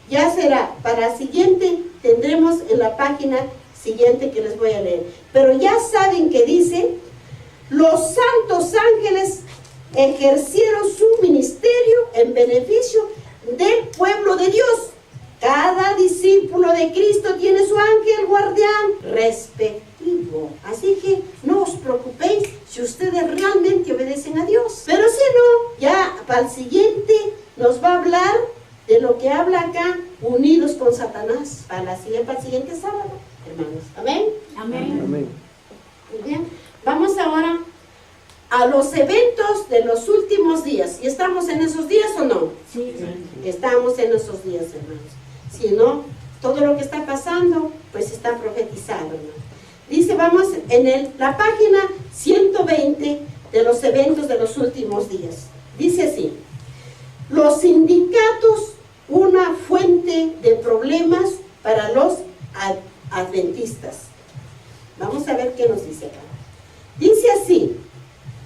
ya será. Para siguiente tendremos en la página siguiente que les voy a leer. Pero ya saben que dice, los santos ángeles ejercieron su ministerio en beneficio del pueblo de Dios. Cada discípulo de Cristo tiene su ángel guardián respectivo. Así que no os preocupéis si ustedes realmente obedecen a Dios. Pero si no, ya para el siguiente nos va a hablar de lo que habla acá, unidos con Satanás, para el siguiente sábado, hermanos. ¿Amén? Amén. Amén. Muy bien. Vamos ahora a los eventos de los últimos días. ¿Y estamos en esos días o no? Sí. Estamos en esos días, hermanos. Si no, todo lo que está pasando, pues está profetizado, hermanos. Dice, vamos en la página 120 de los eventos de los últimos días. Dice así: los sindicatos, una fuente de problemas para los adventistas. Vamos a ver qué nos dice acá. Dice así,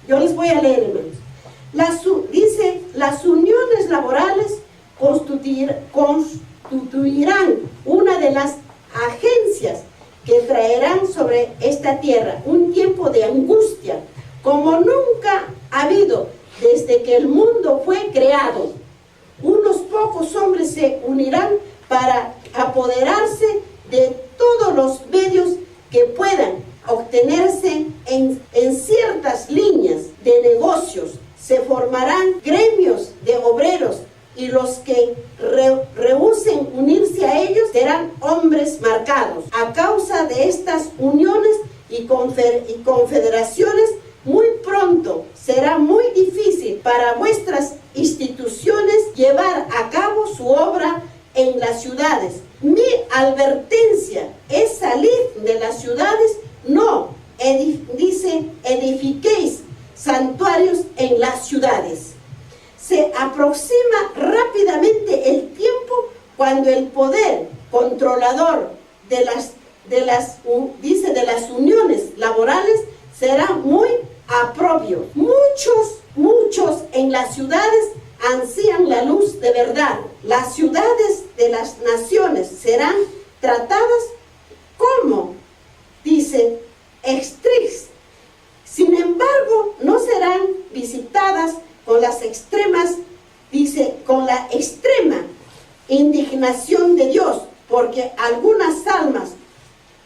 yo les voy a leer, hermanos. Dice, las uniones laborales constituirán una de las agencias que traerán sobre esta tierra un tiempo de angustia como nunca ha habido desde que el mundo fue creado. Unos pocos hombres se unirán para apoderarse de todos los medios que puedan obtenerse en ciertas líneas de negocios. Se formarán gremios de obreros y los que rehúsen unirse a ellos serán hombres marcados. A causa de estas uniones y confederaciones, muy pronto será muy difícil para vuestras instituciones llevar a cabo su obra en las ciudades. Mi advertencia es salir de las ciudades, no, edifiquéis santuarios en las ciudades. Se aproxima rápidamente el tiempo cuando el poder controlador de las uniones laborales será muy aprobio. Muchos en las ciudades ansían la luz de verdad. Las ciudades de las naciones serán tratadas como, dice, estrictas. Sin embargo, no serán visitadas con las extremas, dice, con la extrema indignación de Dios, porque algunas almas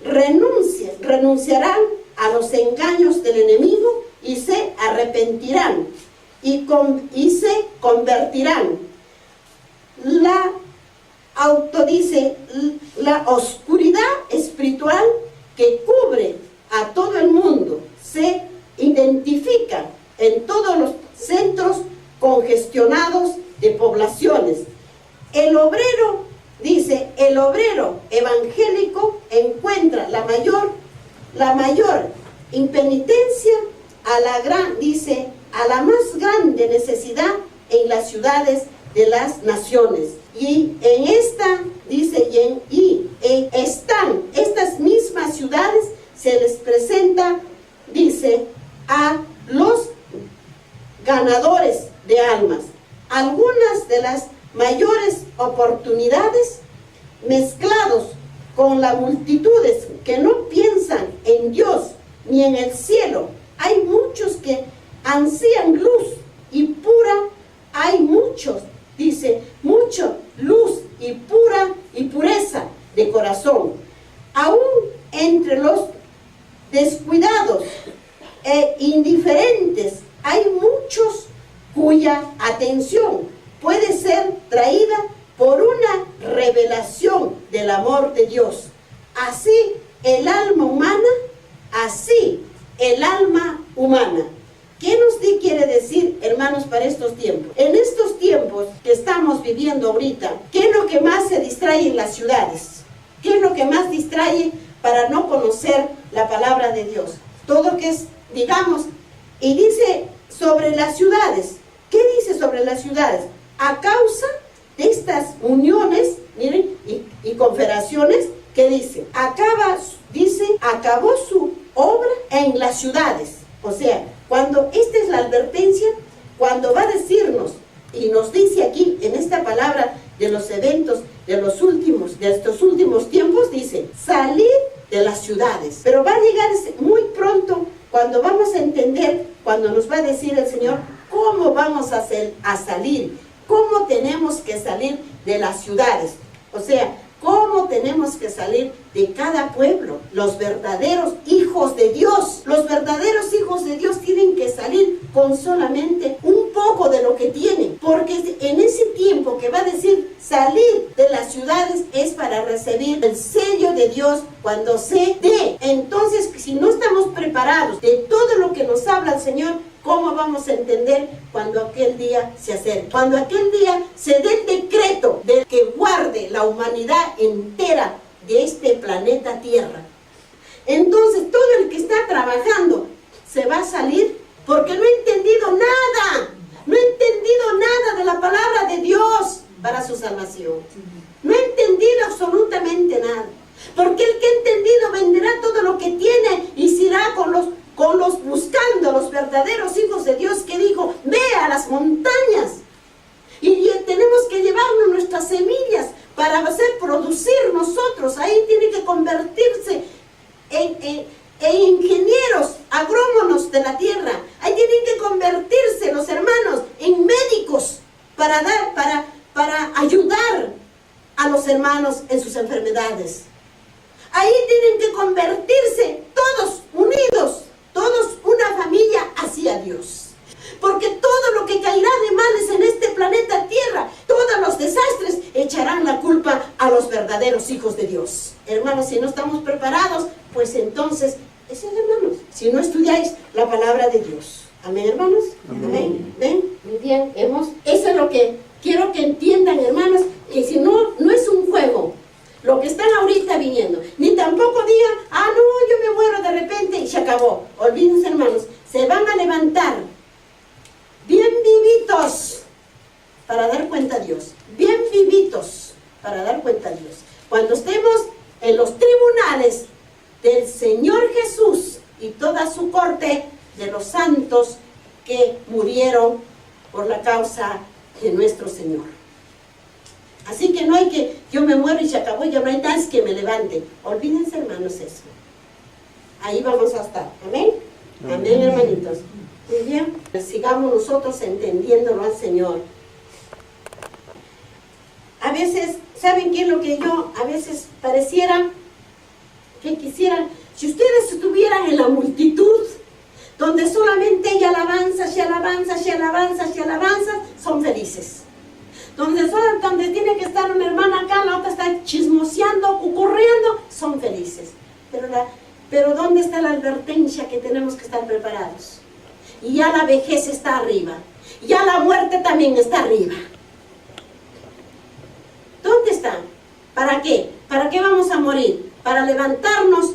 renunciarán a los engaños del enemigo y se arrepentirán y se convertirán. La oscuridad espiritual que cubre a todo el mundo se identifica en todos los centros congestionados de poblaciones. El obrero, dice, el obrero evangélico encuentra la mayor impenitencia a la más grande necesidad en las ciudades de las naciones. Y en esta, dice, están estas mismas ciudades, se les presenta, dice, a los ganadores de almas. Algunas de las mayores oportunidades, mezclados con las multitudes que no piensan en Dios ni en el cielo. Hay muchos que ansían luz y pura, hay muchos, dice, mucha luz y pureza de corazón. Aún entre los descuidados e indiferentes hay muchos cuya atención puede ser traída por una revelación del amor de Dios. Así el alma humana. ¿Qué nos quiere decir, hermanos, para estos tiempos? En estos tiempos que estamos viviendo ahorita, ¿qué es lo que más se distrae en las ciudades? ¿Qué es lo que más distrae para no conocer la palabra de Dios? Todo que es, digamos, y dice sobre las ciudades. ¿Qué dice sobre las ciudades? A causa de estas uniones, miren, y confederaciones, ¿qué dice? Acabó su obra en las ciudades. O sea, cuando esta es la advertencia, cuando va a decirnos, y nos dice aquí en esta palabra de los eventos de estos últimos tiempos, dice, salir de las ciudades. Pero va a llegar muy pronto cuando vamos a entender, cuando nos va a decir el Señor, cómo vamos a salir, cómo tenemos que salir de las ciudades. O sea, cómo tenemos que salir de cada pueblo. Los verdaderos hijos de Dios, los verdaderos hijos de Dios tienen que salir con solamente un poco de lo que tienen, porque en ese tiempo que va a decir salir de las ciudades es para recibir el sello de Dios cuando se dé. Entonces, si no estamos preparados de todo lo que nos habla el Señor, ¿cómo vamos a entender cuando aquel día se acerque? Cuando aquel día se dé el decreto de que guarde la humanidad entera de este planeta Tierra. Entonces todo el que está trabajando se va a salir porque no ha entendido nada. No ha entendido nada de la palabra de Dios para su salvación. No ha entendido absolutamente nada. Porque el que ha entendido venderá todo lo que tiene y se irá con los buscando los verdaderos hijos de Dios, que dijo, ve a las montañas y tenemos que llevarnos nuestras semillas para hacer producir nosotros. Ahí tiene que convertirse en ingenieros, agrónomos de la tierra. Ahí tienen que convertirse los hermanos en médicos para ayudar a los hermanos en sus enfermedades. Ahí tienen que convertirse todos unidos, todos una familia hacia Dios. Porque todo lo que caerá de males en este planeta Tierra, todos los desastres, echarán la culpa a los verdaderos hijos de Dios. Hermanos, si no estamos preparados, pues entonces, hermanos, si no estudiáis la palabra de Dios. Amén, hermanos. Amén. ¿Ven? Muy bien, eso es lo que quiero que entiendan, hermanos, que si no, no es un juego. Lo que están ahorita viniendo, ni tampoco digan, no, yo me muero de repente y se acabó. Olvídense, hermanos, se van a levantar bien vivitos para dar cuenta a Dios, bien vivitos para dar cuenta a Dios. Cuando estemos en los tribunales del Señor Jesús y toda su corte de los santos que murieron por la causa de nuestro Señor. Así que no hay que, yo me muero y se acabó, ya no hay nadie que me levante. Olvídense, hermanos, eso. Ahí vamos a estar. Amén. Amén, hermanitos. Muy bien. Sigamos nosotros entendiéndolo al Señor. A veces, ¿saben qué es lo que yo a veces pareciera que quisieran? Si ustedes estuvieran en la multitud, donde solamente ella alabanza, son felices. Donde tiene que estar una hermana acá, la otra está chismoseando, ocurriendo, son felices. Pero ¿dónde está la advertencia que tenemos que estar preparados? Y ya la vejez está arriba, ya la muerte también está arriba. ¿Dónde está? ¿Para qué? ¿Para qué vamos a morir? Para levantarnos,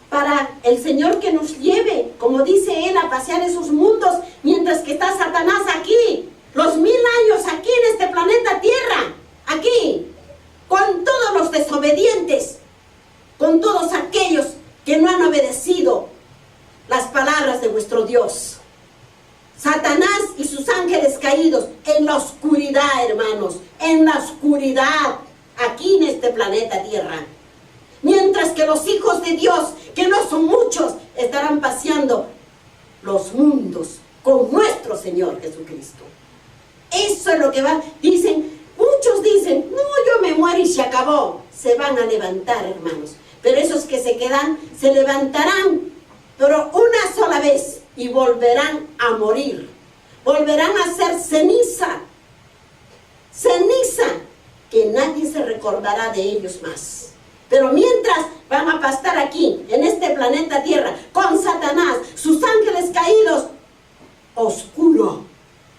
para el Señor que nos lleve, como dice Él, a pasear esos mundos, mientras que está Satanás aquí. Los 1000 años aquí en este planeta Tierra, aquí, con todos los desobedientes, con todos aquellos que no han obedecido las palabras de vuestro Dios. Satanás y sus ángeles caídos en la oscuridad, hermanos, en la oscuridad, aquí en este planeta Tierra. Mientras que los hijos de Dios, que no son muchos, estarán paseando los mundos con nuestro Señor Jesucristo. Eso es lo que van, muchos dicen, no, yo me muero y se acabó. Se van a levantar, hermanos. Pero esos que se quedan, se levantarán, pero una sola vez, y volverán a morir. Volverán a ser ceniza. Ceniza, que nadie se recordará de ellos más. Pero mientras van a pastar aquí, en este planeta Tierra, con Satanás, sus ángeles caídos, oscuro,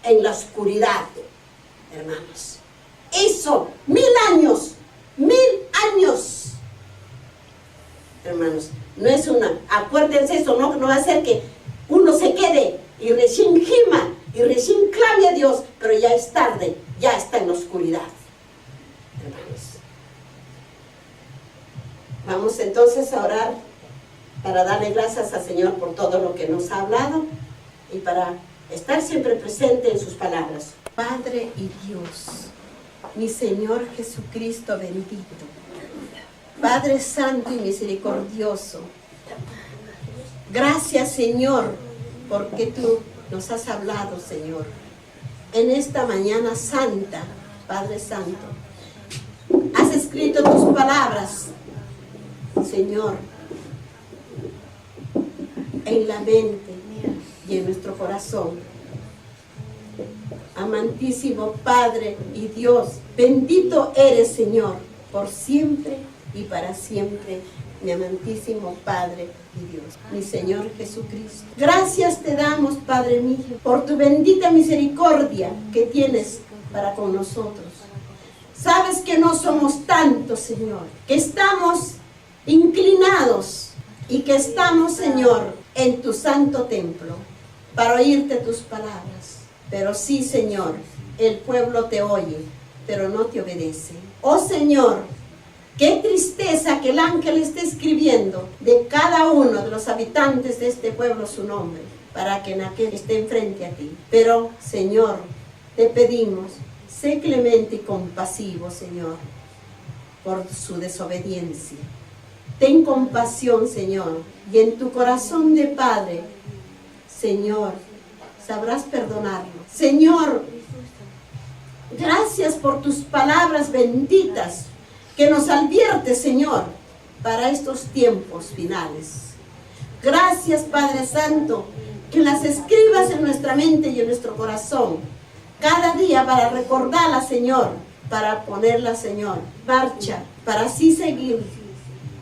en la oscuridad, hermanos. Eso, 1000 años, 1000 años. Hermanos, no es acuérdense eso, no va a ser que uno se quede y recién gima y recién clame a Dios, pero ya es tarde, ya está en la oscuridad, hermanos. Vamos entonces a orar para darle gracias al Señor por todo lo que nos ha hablado y para estar siempre presente en sus palabras. Padre y Dios, mi Señor Jesucristo bendito, Padre santo y misericordioso, gracias, Señor, porque tú nos has hablado, Señor, en esta mañana santa, Padre santo. Has escrito tus palabras, Señor, en la mente y en nuestro corazón. Amantísimo Padre y Dios, bendito eres, Señor, por siempre y para siempre, mi amantísimo Padre y Dios, mi Señor Jesucristo. Gracias te damos, Padre mío, por tu bendita misericordia que tienes para con nosotros. Sabes que no somos tantos, Señor, que estamos inclinados y que estamos, Señor, en tu santo templo para oírte tus palabras. Pero sí, Señor, el pueblo te oye, pero no te obedece. Oh, Señor, qué tristeza que el ángel esté escribiendo de cada uno de los habitantes de este pueblo su nombre, para que en aquel esté enfrente a ti. Pero, Señor, te pedimos, sé clemente y compasivo, Señor, por su desobediencia. Ten compasión, Señor, y en tu corazón de Padre, Señor, sabrás perdonarlo. Señor, gracias por tus palabras benditas que nos advierte, Señor, para estos tiempos finales. Gracias, Padre Santo, que las escribas en nuestra mente y en nuestro corazón, cada día para recordarlas, Señor, para ponerlas, Señor, marcha, para así seguir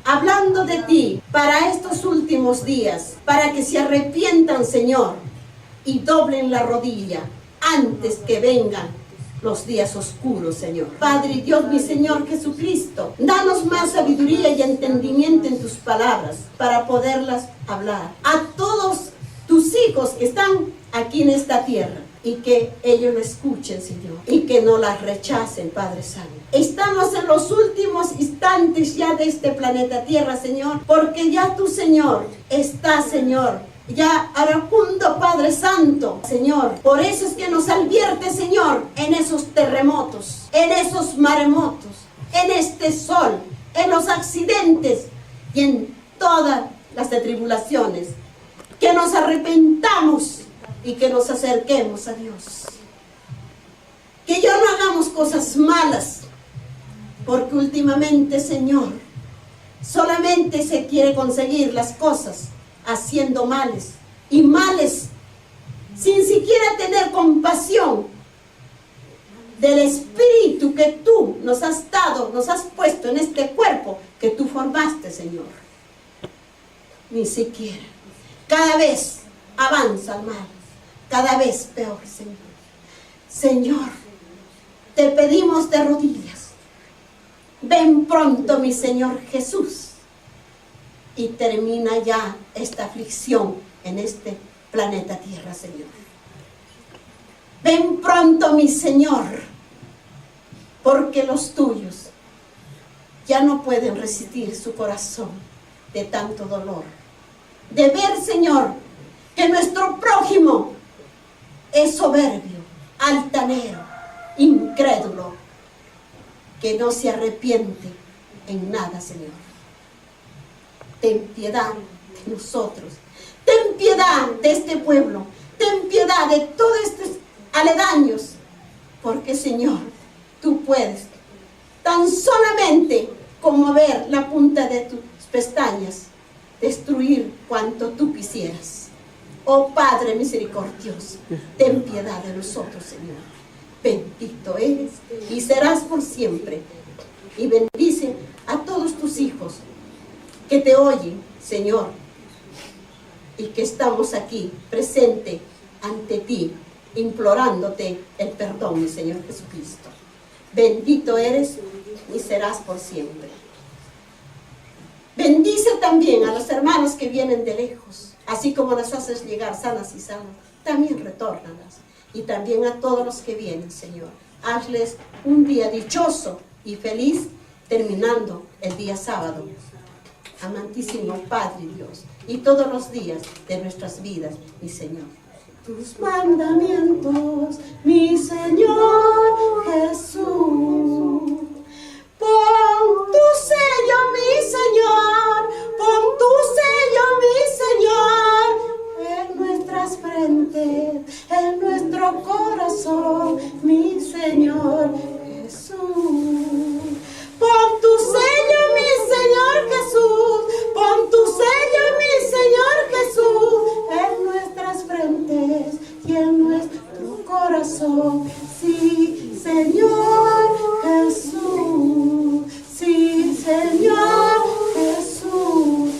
hablando de ti para estos últimos días, para que se arrepientan, Señor, y doblen la rodilla antes que vengan los días oscuros, Señor. Padre y Dios, mi Señor Jesucristo, danos más sabiduría y entendimiento en tus palabras para poderlas hablar a todos tus hijos que están aquí en esta tierra, y que ellos lo escuchen, Señor, y que no las rechacen, Padre Santo. Estamos en los últimos instantes ya de este planeta Tierra, Señor, porque ya tu Señor está, Señor, ya aracundo, Padre Santo, Señor. Por eso es que nos advierte, Señor, en esos terremotos, en esos maremotos, en este sol, en los accidentes y en todas las tribulaciones, que nos arrepentamos y que nos acerquemos a Dios. Que ya no hagamos cosas malas, porque últimamente, Señor, solamente se quiere conseguir las cosas haciendo males, y males sin siquiera tener compasión del espíritu que tú nos has dado, nos has puesto en este cuerpo que tú formaste, Señor. Ni siquiera. Cada vez avanza el mal, cada vez peor, Señor. Señor, te pedimos de rodillas, ven pronto, mi Señor Jesús, y termina ya esta aflicción en este planeta Tierra, Señor. Ven pronto, mi Señor, porque los tuyos ya no pueden resistir su corazón de tanto dolor, de ver, Señor, que nuestro prójimo es soberbio, altanero, incrédulo, que no se arrepiente en nada, Señor. Ten piedad de nosotros, ten piedad de este pueblo, ten piedad de todos estos aledaños, porque, Señor, tú puedes tan solamente como ver la punta de tus pestañas, destruir cuanto tú quisieras. Oh Padre misericordioso, ten piedad de nosotros, Señor. Bendito eres y serás por siempre. Y bendice a todos tus hijos que te oyen, Señor, y que estamos aquí presente ante ti, implorándote el perdón, mi Señor Jesucristo. Bendito eres y serás por siempre. Bendice también a los hermanos que vienen de lejos, así como las haces llegar sanas y sanas, también retórnalas. Y también a todos los que vienen, Señor, hazles un día dichoso y feliz, terminando el día sábado. Amantísimo Padre Dios, y todos los días de nuestras vidas, mi Señor. Tus mandamientos, mi Señor Jesús. Pon tu sello, mi Señor, pon tu sello, mi Señor, en nuestras frentes, en nuestro corazón, mi Señor Jesús. Pon tu sello, mi Señor Jesús, pon tu sello, mi Señor Jesús, en nuestras frentes y en nuestro corazón. Señor Jesús, sí, Señor Jesús,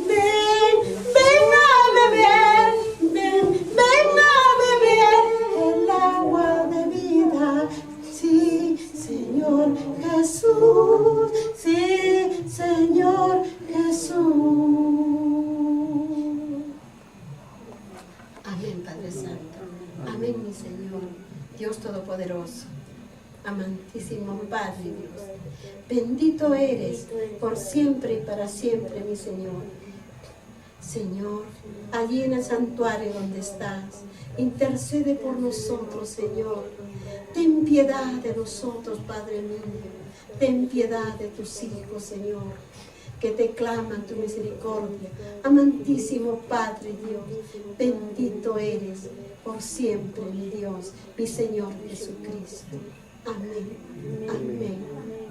ven a beber, ven a beber el agua de vida, sí, Señor Jesús, sí, Señor Jesús. Amén, Padre Santo. Amén, mi Señor, Dios Todopoderoso. Amantísimo Padre Dios, bendito eres por siempre y para siempre, mi Señor. Señor, allí en el santuario donde estás, intercede por nosotros, Señor. Ten piedad de nosotros, Padre mío. Ten piedad de tus hijos, Señor, que te claman tu misericordia. Amantísimo Padre Dios, bendito eres por siempre, mi Dios, mi Señor Jesucristo. Amén, amén.